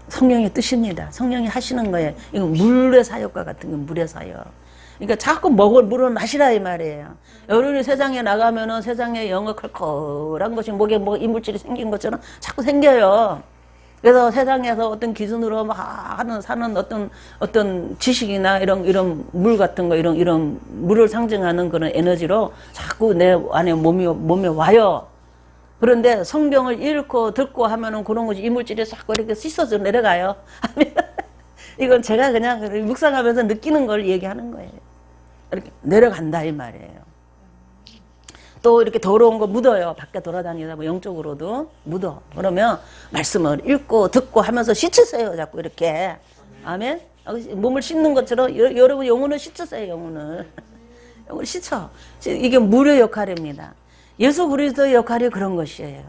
성령의 뜻입니다. 성령이 하시는 거예요. 이건 물의 사역과 같은 건 물의 사역. 그러니까 자꾸 물을 마시라 이 말이에요. 여러분이 세상에 나가면은 세상에 영어 컬컬한 것이 목에 이물질이 생긴 것처럼 자꾸 생겨요. 그래서 세상에서 어떤 기준으로 막 사는 어떤 지식이나 이런 물 같은 거 이런 물을 상징하는 그런 에너지로 자꾸 내 안에 몸에 와요. 그런데 성경을 읽고 듣고 하면은 그런 것이 이물질이 자꾸 이렇게 씻어져 내려가요. 이건 제가 그냥 묵상하면서 느끼는 걸 얘기하는 거예요. 이렇게 내려간다 이 말이에요. 또 이렇게 더러운 거 묻어요. 밖에 돌아다니다 뭐 영적으로도 묻어. 그러면 말씀을 읽고 듣고 하면서 씻으세요. 자꾸 이렇게. 아멘. 몸을 씻는 것처럼 여러분 영혼을 씻으세요. 영혼을 씻어. 이게 물의 역할입니다. 예수 그리스도의 역할이 그런 것이에요.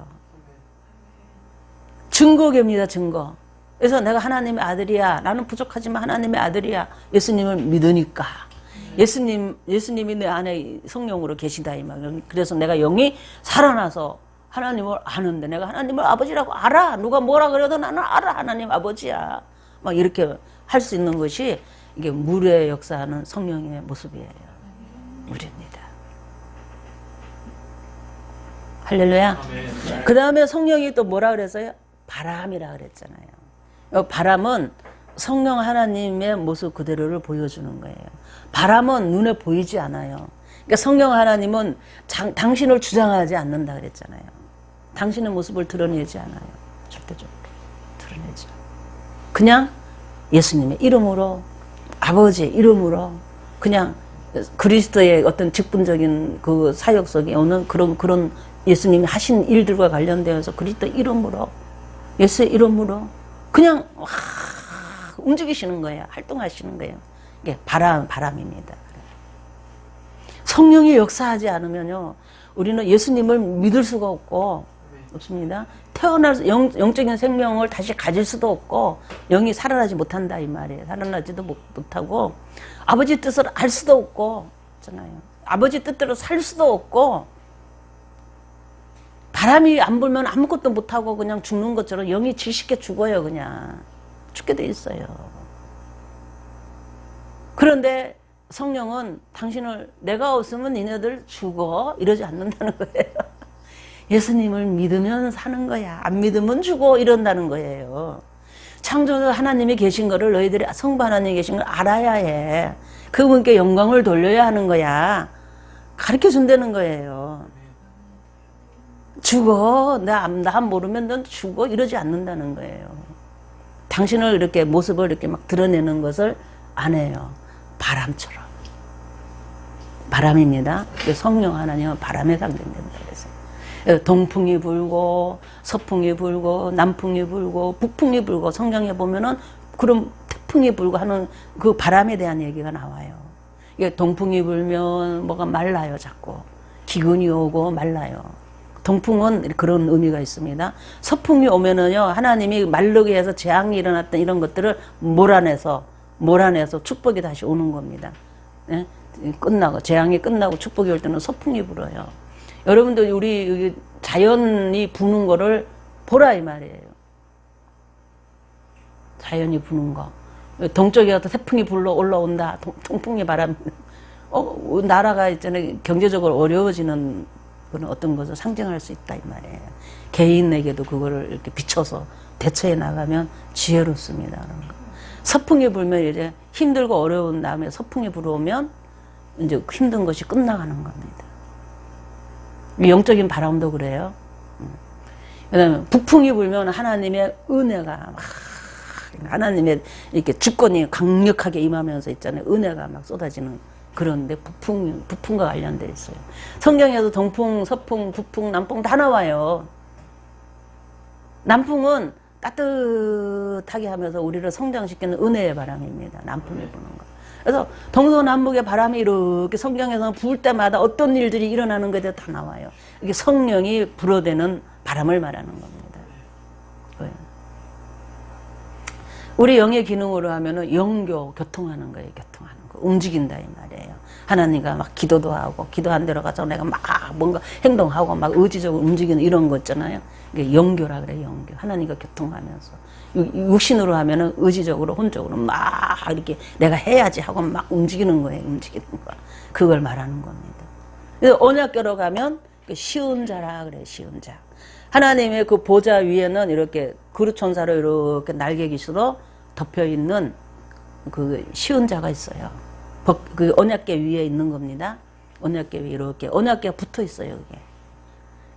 증거계입니다. 증거. 그래서 내가 하나님의 아들이야. 나는 부족하지만 하나님의 아들이야. 예수님을 믿으니까. 예수님이 내 안에 성령으로 계시다 이 말. 그래서 내가 영이 살아나서 하나님을 아는데 내가 하나님을 아버지라고 알아. 누가 뭐라 그래도 나는 알아. 하나님 아버지야. 막 이렇게 할 수 있는 것이 이게 물의 역사하는 성령의 모습이에요. 물입니다. 할렐루야. 그 다음에 성령이 또 뭐라 그랬어요? 바람이라 그랬잖아요. 바람은 성령 하나님의 모습 그대로를 보여주는 거예요. 바람은 눈에 보이지 않아요. 그러니까 성령 하나님은 당신을 주장하지 않는다 그랬잖아요. 당신의 모습을 드러내지 않아요. 절대적으로 드러내지 않아요. 그냥 예수님의 이름으로 아버지의 이름으로 그냥 그리스도의 어떤 직분적인 그 사역 속에 오는 그런 예수님이 하신 일들과 관련되어서 그리스도 이름으로 예수의 이름으로 그냥 움직이시는 거예요. 활동하시는 거예요. 이게 바람입니다. 성령이 역사하지 않으면요 우리는 예수님을 믿을 수가 없습니다. 영적인 생명을 다시 가질 수도 없고 영이 살아나지 못한다 이 말이에요. 살아나지도 못하고 아버지 뜻을 알 수도 없고 있잖아요. 아버지 뜻대로 살 수도 없고 바람이 안 불면 아무것도 못하고 그냥 죽는 것처럼 영이 질식해 죽어요. 그냥 죽게 돼 있어요. 그런데 성령은 당신을 내가 없으면 니네들 죽어 이러지 않는다는 거예요. 예수님을 믿으면 사는 거야. 안 믿으면 죽어 이런다는 거예요. 창조주 하나님이 계신 거를 너희들이 성부 하나님이 계신 걸 알아야 해. 그분께 영광을 돌려야 하는 거야. 가르쳐 준다는 거예요. 죽어. 나 모르면 넌 죽어 이러지 않는다는 거예요. 당신을 이렇게 모습을 이렇게 막 드러내는 것을 안 해요. 바람처럼. 바람입니다. 성령 하나님은 바람에 상징된다 그래서. 동풍이 불고 서풍이 불고 남풍이 불고 북풍이 불고 성경에 보면은 그런 태풍이 불고 하는 그 바람에 대한 얘기가 나와요. 이게 동풍이 불면 뭐가 말라요 자꾸. 기근이 오고 말라요. 동풍은 그런 의미가 있습니다. 서풍이 오면은요 하나님이 마르게 해서 재앙이 일어났던 이런 것들을 몰아내서 축복이 다시 오는 겁니다. 예? 끝나고 재앙이 끝나고 축복이 올 때는 서풍이 불어요. 여러분들 우리 자연이 부는 거를 보라 이 말이에요. 자연이 부는 거. 동쪽에 가서 태풍이 불러 올라온다. 동풍이 바람. 나라가 있잖아요. 경제적으로 어려워지는 그런 어떤 것을 상징할 수 있다 이 말이에요. 개인에게도 그거를 이렇게 비춰서 대처해 나가면 지혜롭습니다. 그런 거. 서풍이 불면 이제 힘들고 어려운 다음에 서풍이 불어오면 이제 힘든 것이 끝나가는 겁니다. 영적인 바람도 그래요. 그 다음에 북풍이 불면 하나님의 은혜가 하나님의 이렇게 주권이 강력하게 임하면서 있잖아요. 은혜가 막 쏟아지는 그런데 북풍과 관련되어 있어요. 성경에도 동풍, 서풍, 북풍, 남풍 다 나와요. 남풍은 따뜻하게 하면서 우리를 성장시키는 은혜의 바람입니다. 남풍이 부는 거. 그래서 동서남북의 바람이 이렇게 성경에서는 부을 때마다 어떤 일들이 일어나는 것에 다 나와요. 이게 성령이 불어대는 바람을 말하는 겁니다. 우리 영의 기능으로 하면은 영교, 교통하는 거예요. 교통하는 거. 움직인다 이 말이에요. 하나님과 막 기도도 하고 기도한 대로 가서 내가 막 뭔가 행동하고 막 의지적으로 움직이는 이런 거 있잖아요. 이게 영교라 그래요. 영교. 하나님과 교통하면서. 육신으로 하면은 의지적으로 혼적으로 막 이렇게 내가 해야지 하고 막 움직이는 거예요. 움직이는 거. 그걸 말하는 겁니다. 그래서 언약궤로 가면 쉬운 자라 그래요. 쉬운 자. 하나님의 그 보좌 위에는 이렇게 그루천사로 이렇게 날개 깃으로 덮여 있는 그 쉬운 자가 있어요. 그 언약궤 위에 있는 겁니다. 언약궤 위에 이렇게 언약궤가 붙어 있어요. 그게.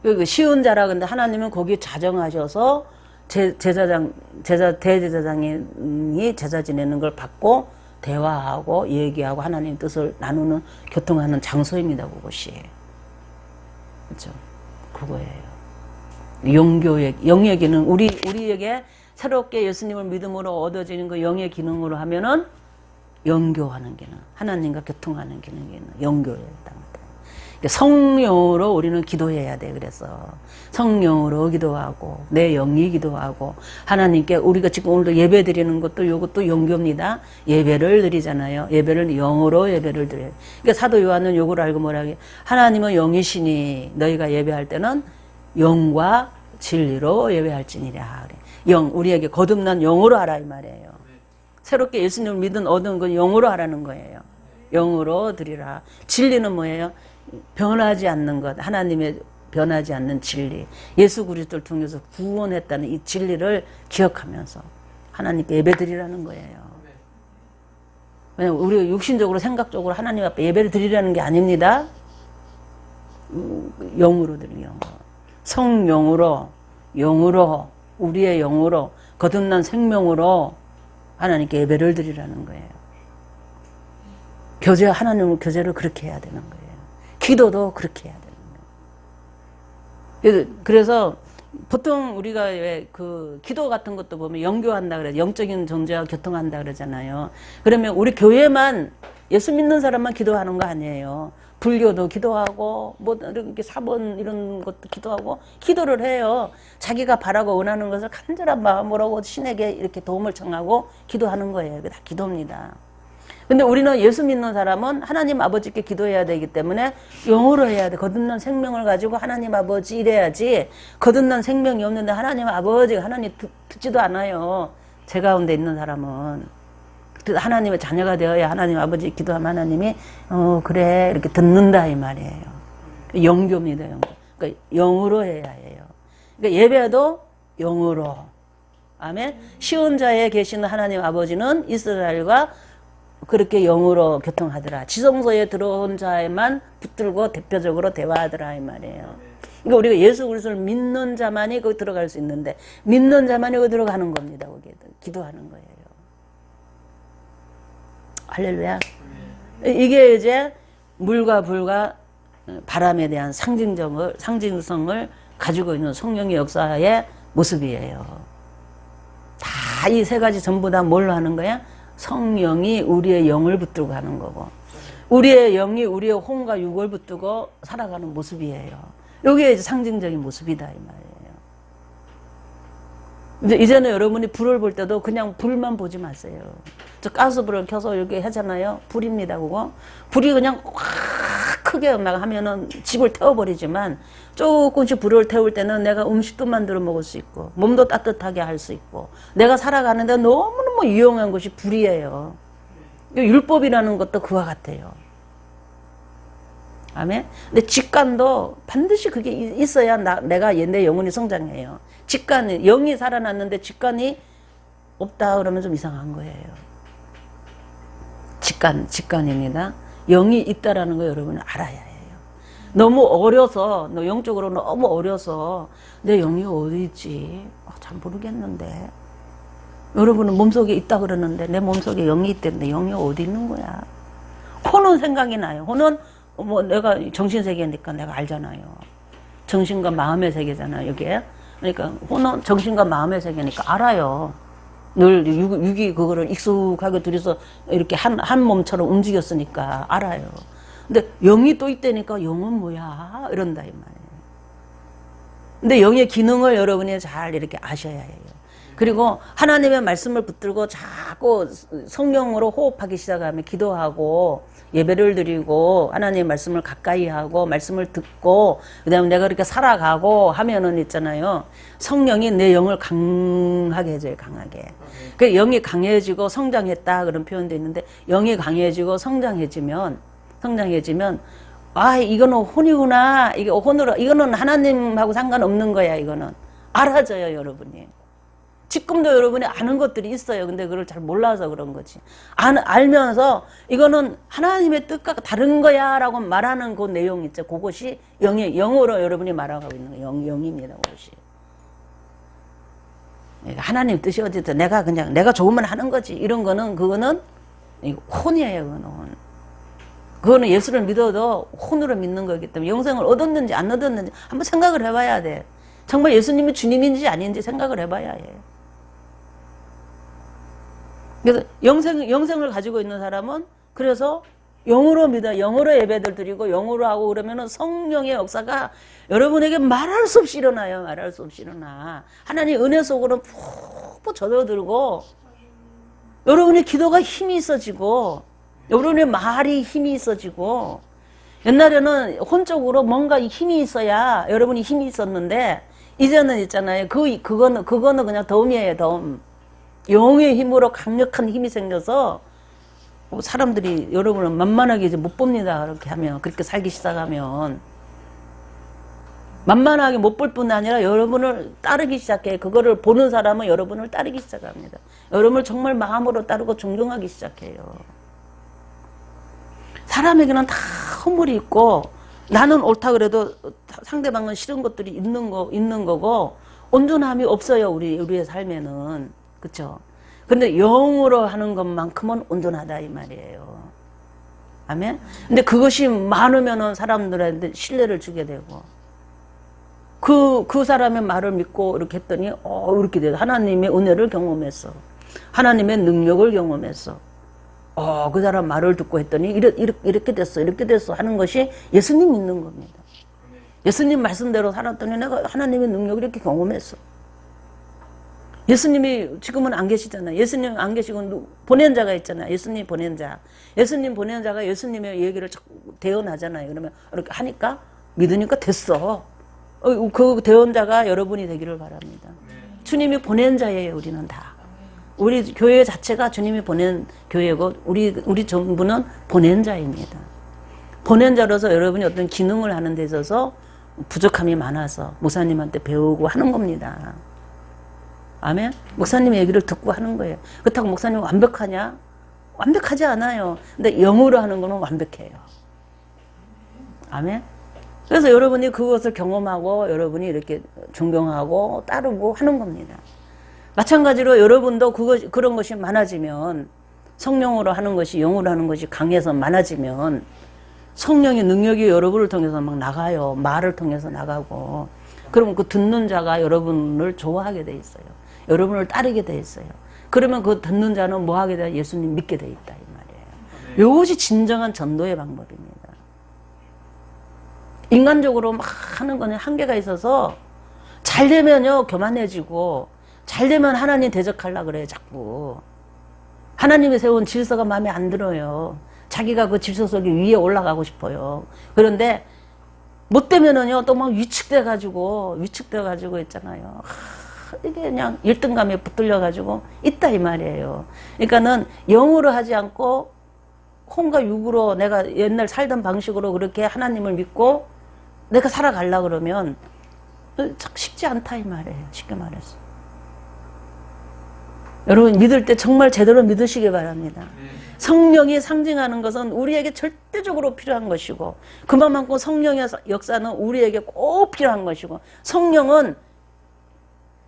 그 쉬운 자라 근데 하나님은 거기에 자정하셔서 대제사장이 제사 지내는 걸 받고 대화하고 얘기하고 하나님 뜻을 나누는 교통하는 장소입니다. 그것이. 그렇죠? 그거예요. 영의 기능 우리에게 새롭게 예수님을 믿음으로 얻어지는 그 영의 기능으로 하면은 영교하는 기능, 하나님과 교통하는 기능이 영교에 해당합니다. 성령으로 우리는 기도해야 돼. 그래서 성령으로 기도하고 내 영이 기도하고 하나님께 우리가 지금 오늘도 예배 드리는 것도 이것도 영교입니다. 예배를 드리잖아요. 예배를 영으로 예배를 드려요. 그러니까 사도 요한은 요걸 알고 뭐라 하게 하나님은 영이시니 너희가 예배할 때는 영과 진리로 예배할지니라. 영 우리에게 거듭난 영으로 하라 이 말이에요. 새롭게 예수님을 믿은 얻은 건 영으로 하라는 거예요. 영으로 드리라. 진리는 뭐예요? 변하지 않는 것, 하나님의 변하지 않는 진리, 예수 그리스도를 통해서 구원했다는 이 진리를 기억하면서 하나님께 예배드리라는 거예요. 왜냐하면 우리가 육신적으로 생각적으로 하나님 앞에 예배를 드리라는 게 아닙니다. 영으로 드리요. 성령으로, 영으로, 우리의 영으로, 거듭난 생명으로 하나님께 예배를 드리라는 거예요. 하나님과 교제를 그렇게 해야 되는 거예요. 기도도 그렇게 해야 되는 거예요. 그래서 보통 우리가 왜 그 기도 같은 것도 보면 영교한다 그래, 영적인 존재와 교통한다 그러잖아요. 그러면 우리 교회만 예수 믿는 사람만 기도하는 거 아니에요. 불교도 기도하고 뭐 이렇게 사본 이런 것도 기도하고 기도를 해요. 자기가 바라고 원하는 것을 간절한 마음으로 신에게 이렇게 도움을 청하고 기도하는 거예요. 다 기도입니다. 근데 우리는 예수 믿는 사람은 하나님 아버지께 기도해야 되기 때문에 영으로 해야 돼. 거듭난 생명을 가지고 하나님 아버지 이래야지. 거듭난 생명이 없는데 하나님 아버지가 하나님 듣지도 않아요. 제 가운데 있는 사람은. 하나님의 자녀가 되어야 하나님 아버지 기도하면 하나님이 그래 이렇게 듣는다 이 말이에요. 영교입니다. 영교. 그러니까 영으로 해야 해요. 그러니까 예배도 영으로. 아멘. 시온자에 계시는 하나님 아버지는 이스라엘과 그렇게 영으로 교통하더라. 지성소에 들어온 자에만 붙들고 대표적으로 대화하더라 이 말이에요. 그러니까 우리가 예수 그리스도를 믿는 자만이 거기 들어갈 수 있는데 믿는 자만이 거기 들어가는 겁니다. 거기에 기도하는 거예요. 할렐루야. 이게 이제 물과 불과 바람에 대한 상징성을 가지고 있는 성령의 역사의 모습이에요. 다 이 세 가지 전부 다 뭘로 하는 거야? 성령이 우리의 영을 붙들고 하는 거고 우리의 영이 우리의 혼과 육을 붙들고 살아가는 모습이에요. 이게 이제 상징적인 모습이다 이 말이에요. 이제는 여러분이 불을 볼 때도 그냥 불만 보지 마세요. 저 가스불을 켜서 이렇게 하잖아요. 불입니다 그거. 불이 그냥 확 크게 막 하면은 집을 태워버리지만 조금씩 불을 태울 때는 내가 음식도 만들어 먹을 수 있고 몸도 따뜻하게 할 수 있고 내가 살아가는데 너무너무 유용한 것이 불이에요. 율법이라는 것도 그와 같아요. 아멘. 근데 직관도 반드시 그게 있어야 내가 내 영혼이 성장해요. 직관이 영이 살아났는데 직관이 없다 그러면 좀 이상한 거예요. 직관입니다. 영이 있다라는 거 여러분은 알아야 해요. 너무 어려서 영적으로 너무 어려서 내 영이 어디 있지? 잘 모르겠는데. 여러분은 몸속에 있다 그러는데 내 몸속에 영이 있다는데 영이 어디 있는 거야? 혼은 생각이 나요. 혼은 뭐 내가 정신세계니까 내가 알잖아요. 정신과 마음의 세계잖아요. 이게. 그러니까 혼은 정신과 마음의 세계니까 알아요. 늘 육이 그거를 익숙하게 둘이서 이렇게 한 몸처럼 움직였으니까 알아요. 근데 영이 또 있다니까 영은 뭐야? 이런다 이 말이에요. 근데 영의 기능을 여러분이 잘 이렇게 아셔야 해요. 그리고 하나님의 말씀을 붙들고 자꾸 성령으로 호흡하기 시작하면 기도하고 예배를 드리고 하나님의 말씀을 가까이 하고 말씀을 듣고 그다음에 내가 그렇게 살아가고 하면은 있잖아요. 성령이 내 영을 강하게 해줘요. 강하게. 그 영이 강해지고 성장했다 그런 표현도 있는데 영이 강해지고 성장해지면 아 이거는 혼이구나. 이게 혼으로 이거는 하나님하고 상관없는 거야. 이거는 알아져요 여러분이. 지금도 여러분이 아는 것들이 있어요. 근데 그걸 잘 몰라서 그런 거지. 알면서 이거는 하나님의 뜻과 다른 거야 라고 말하는 그 내용 있죠. 그것이 영으로 여러분이 말하고 있는 거예요. 영입니다. 그것이. 하나님 뜻이 어쨌든 내가 좋으면 하는 거지. 이런 거는 그거는 혼이에요. 그거는 예수를 믿어도 혼으로 믿는 거기 때문에 영생을 얻었는지 안 얻었는지 한번 생각을 해봐야 돼. 정말 예수님이 주님인지 아닌지 생각을 해봐야 해. 그래서 영생을 가지고 있는 사람은 그래서 영으로 믿어, 영으로 예배들 드리고 영으로 하고 그러면은 성령의 역사가 여러분에게 말할 수 없이 일어나요. 말할 수 없이 일어나. 하나님 은혜 속으로 푹푹 젖어들고 여러분의 기도가 힘이 있어지고 여러분의 말이 힘이 있어지고 옛날에는 혼적으로 뭔가 힘이 있어야 여러분이 힘이 있었는데 이제는 있잖아요. 그거는 그냥 덤이에요. 덤. 영의 힘으로 강력한 힘이 생겨서 사람들이 여러분을 만만하게 이제 못 봅니다. 그렇게 하면 그렇게 살기 시작하면 만만하게 못 볼 뿐 아니라 여러분을 따르기 시작해. 그거를 보는 사람은 여러분을 따르기 시작합니다. 여러분을 정말 마음으로 따르고 존경하기 시작해요. 사람에게는 다 허물이 있고 나는 옳다 그래도 상대방은 싫은 것들이 있는 거고 온전함이 없어요. 우리의 삶에는. 그렇죠? 근데 영으로 하는 것만큼은 온전하다 이 말이에요. 아멘? 근데 그것이 많으면은 사람들한테 신뢰를 주게 되고 그 사람의 말을 믿고 이렇게 했더니 이렇게 돼. 하나님의 은혜를 경험했어. 하나님의 능력을 경험했어. 그 사람 말을 듣고 했더니 이렇게 됐어, 이렇게 됐어 하는 것이 예수님 믿는 겁니다. 예수님 말씀대로 살았더니 내가 하나님의 능력을 이렇게 경험했어. 예수님이 지금은 안 계시잖아요. 예수님 안 계시고 보낸 자가 있잖아요. 예수님 보낸 자. 예수님 보낸 자가 예수님의 얘기를 대언하잖아요. 그러면 이렇게 하니까 믿으니까 됐어. 그 대언자가 여러분이 되기를 바랍니다. 주님이 보낸 자예요. 우리는 다. 우리 교회 자체가 주님이 보낸 교회고 우리 전부는 보낸 자입니다. 보낸 자로서 여러분이 어떤 기능을 하는 데 있어서 부족함이 많아서 목사님한테 배우고 하는 겁니다. 아멘? 목사님 얘기를 듣고 하는 거예요. 그렇다고 목사님 완벽하냐? 완벽하지 않아요. 근데 영으로 하는 거는 완벽해요. 아멘? 그래서 여러분이 그것을 경험하고 여러분이 이렇게 존경하고 따르고 하는 겁니다. 마찬가지로 여러분도 그런 것이 많아지면 성령으로 하는 것이 영으로 하는 것이 강해서 많아지면 성령의 능력이 여러분을 통해서 막 나가요. 말을 통해서 나가고 그러면 그 듣는 자가 여러분을 좋아하게 돼 있어요. 여러분을 따르게 돼 있어요. 그러면 그 듣는 자는 뭐 하게 돼? 예수님 믿게 돼 있다 이 말이에요. 이것이 진정한 전도의 방법입니다. 인간적으로 막 하는 거는 한계가 있어서 잘 되면요 교만해지고 잘 되면 하나님 대적하려고 그래요 자꾸. 하나님이 세운 질서가 마음에 안 들어요. 자기가 그 질서 속에 위에 올라가고 싶어요. 그런데 못 되면은요 또 막 위축돼가지고 있잖아요. 이게 그냥 1등감에 붙들려가지고 있다 이 말이에요. 그러니까는 영으로 하지 않고 혼과 육으로 내가 옛날 살던 방식으로 그렇게 하나님을 믿고 내가 살아가려고 그러면 쉽지 않다 이 말이에요. 쉽게 말해서. 여러분 믿을 때 정말 제대로 믿으시기 바랍니다. 성령이 상징하는 것은 우리에게 절대적으로 필요한 것이고 그만큼 성령의 역사는 우리에게 꼭 필요한 것이고 성령은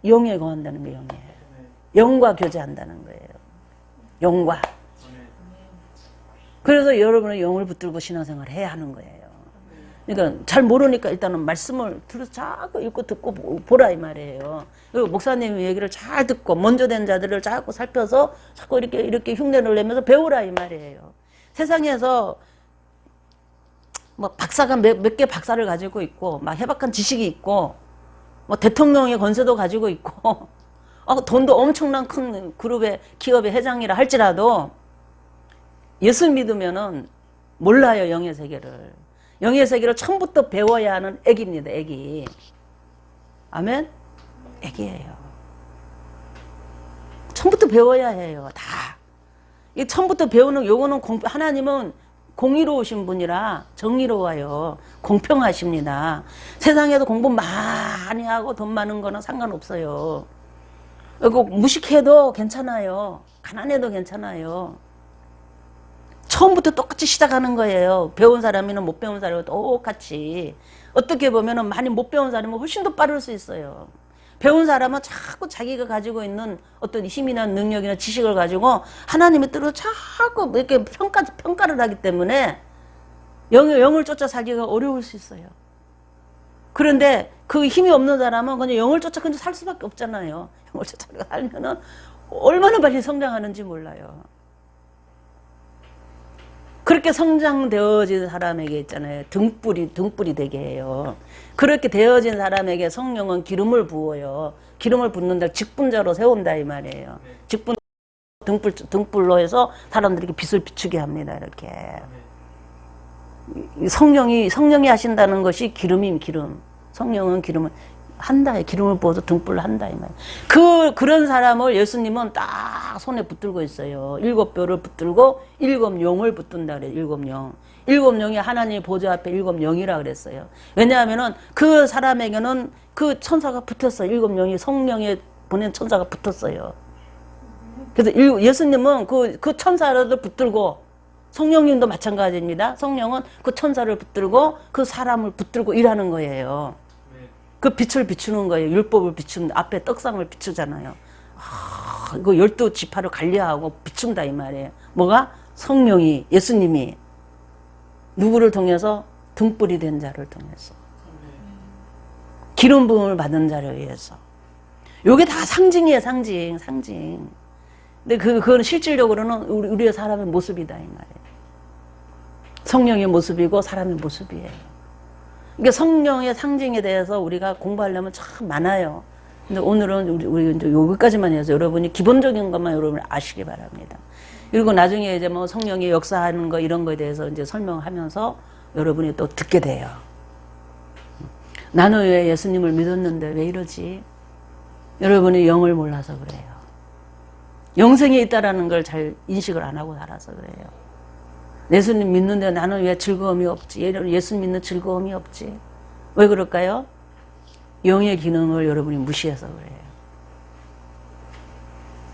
영에 거한다는 게 영이에요. 영과 교제한다는 거예요. 영과. 그래서 여러분은 영을 붙들고 신앙생활을 해야 하는 거예요. 그러니까 잘 모르니까 일단은 말씀을 들어서 자꾸 읽고 듣고 보라 이 말이에요. 그리고 목사님 얘기를 잘 듣고 먼저 된 자들을 자꾸 살펴서 자꾸 이렇게 흉내를 내면서 배우라 이 말이에요. 세상에서 뭐 박사가 몇 개 박사를 가지고 있고 막 해박한 지식이 있고 뭐 대통령의 권세도 가지고 있고 돈도 엄청난 큰 그룹의 기업의 회장이라 할지라도 예수 믿으면은 몰라요 영의 세계를. 영의 세계를 처음부터 배워야 하는 애기입니다. 애기. 아멘? 애기예요. 처음부터 배워야 해요. 다. 이 처음부터 배우는 요거는 하나님은 공의로우신 분이라 정의로워요. 공평하십니다. 세상에서 공부 많이 하고 돈 많은 거는 상관없어요. 그리고 무식해도 괜찮아요. 가난해도 괜찮아요. 처음부터 똑같이 시작하는 거예요. 배운 사람이나 못 배운 사람이 똑같이. 어떻게 보면 많이 못 배운 사람은 훨씬 더 빠를 수 있어요. 배운 사람은 자꾸 자기가 가지고 있는 어떤 힘이나 능력이나 지식을 가지고 하나님의 뜻으로 자꾸 이렇게 평가를 하기 때문에 영을 쫓아 살기가 어려울 수 있어요. 그런데 그 힘이 없는 사람은 그냥 영을 쫓아 그냥 살 수밖에 없잖아요. 영을 쫓아 살면은 얼마나 빨리 성장하는지 몰라요. 그렇게 성장되어진 사람에게 있잖아요. 등불이 되게 해요. 그렇게 되어진 사람에게 성령은 기름을 부어요. 기름을 붓는다. 직분자로 세운다 이 말이에요. 직분 등불로 해서 사람들에게 빛을 비추게 합니다. 이렇게. 성령이 하신다는 것이 기름. 성령은 기름을 한다. 기름을 부어서 등불을 한다 이 말이에요. 그런 사람을 예수님은 딱 손에 붙들고 있어요. 7뼈를 붙들고 7영을 붙든다 그래요. 7영. 7영이 하나님의 보좌 앞에 7영이라 그랬어요. 왜냐하면은 그 사람에게는 그 천사가 붙었어요. 7영이 성령에 보낸 천사가 붙었어요. 그래서 예수님은 그 천사를 붙들고 성령님도 마찬가지입니다. 성령은 그 천사를 붙들고 그 사람을 붙들고 일하는 거예요. 그 빛을 비추는 거예요. 율법을 비추는 앞에 떡상을 비추잖아요. 그 12지파를 관리하고 비춘다 이 말이에요. 뭐가? 성령이 예수님이 누구를 통해서? 등불이 된 자를 통해서. 기름 부음을 받은 자를 위해서. 요게 다 상징이에요. 상징. 근데 그거는 실질적으로는 우리의 사람의 모습이다 이 말이에요. 성령의 모습이고 사람의 모습이에요. 그러니까 성령의 상징에 대해서 우리가 공부하려면 참 많아요. 근데 오늘은 우리 이제 여기까지만 해서 여러분이 기본적인 것만 여러분 아시기 바랍니다. 그리고 나중에 이제 뭐 성령이 역사하는 거 이런 거에 대해서 이제 설명하면서 여러분이 또 듣게 돼요. 나는 왜 예수님을 믿었는데 왜 이러지? 여러분이 영을 몰라서 그래요. 영생이 있다라는 걸 잘 인식을 안 하고 살아서 그래요. 예수님 믿는데 나는 왜 즐거움이 없지? 예수 믿는 즐거움이 없지? 왜 그럴까요? 영의 기능을 여러분이 무시해서 그래요.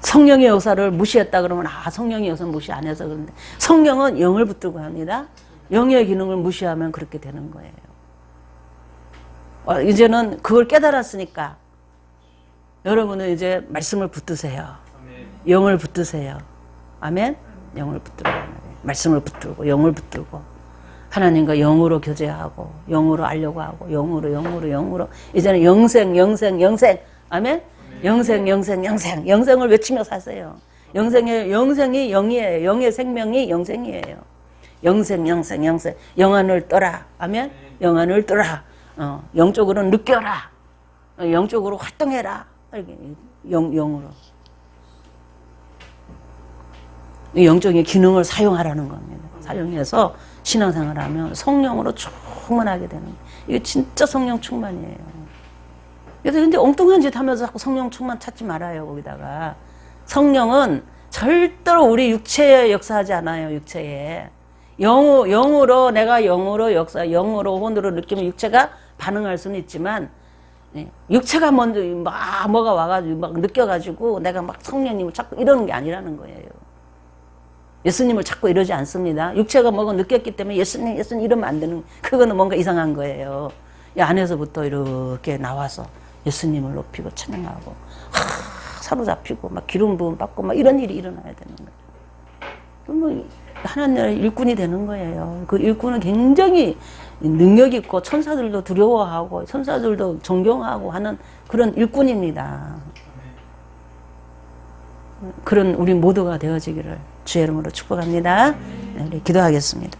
성령의 역사를 무시했다 그러면 성령의 역사는 무시 안 해서 그런데 성령은 영을 붙들고 합니다. 영의 기능을 무시하면 그렇게 되는 거예요. 이제는 그걸 깨달았으니까 여러분은 이제 말씀을 붙드세요. 영을 붙드세요. 아멘? 영을 붙들고 말씀을 붙들고 영을 붙들고 하나님과 영으로 교제하고 영으로 알려고 하고 영으로 이제는 영생 아멘? 영생을 외치며 사세요. 영생이 영이에요. 영의 생명이 영생이에요. 영생 영안을 떠라. 아멘? 영안을 떠라. 영적으로 느껴라. 영적으로 활동해라. 영으로. 영적인 기능을 사용하라는 겁니다. 사용해서 신앙생활을 하면 성령으로 충만하게 되는 거예요. 이게 진짜 성령 충만이에요. 그래서 근데 엉뚱한 짓 하면서 자꾸 성령 충만 찾지 말아요. 거기다가 성령은 절대로 우리 육체에 역사하지 않아요. 육체에 영으로 내가 영으로 영으로 혼으로 느끼면 육체가 반응할 수는 있지만 육체가 먼저 뭐가 와가지고 막 느껴가지고 내가 막 성령님을 찾고 이러는 게 아니라는 거예요. 예수님을 찾고 이러지 않습니다. 육체가 뭐가 느꼈기 때문에 예수님 이러면 안 되는, 그거는 뭔가 이상한 거예요. 이 안에서부터 이렇게 나와서 예수님을 높이고 찬양하고 사로잡히고 막 기름 부음 받고 막 이런 일이 일어나야 되는 거예요. 그러면 하나님의 일꾼이 되는 거예요. 그 일꾼은 굉장히 능력 있고 천사들도 두려워하고 천사들도 존경하고 하는 그런 일꾼입니다. 그런 우리 모두가 되어지기를 주의 이름으로 축복합니다. 네, 우리 기도하겠습니다.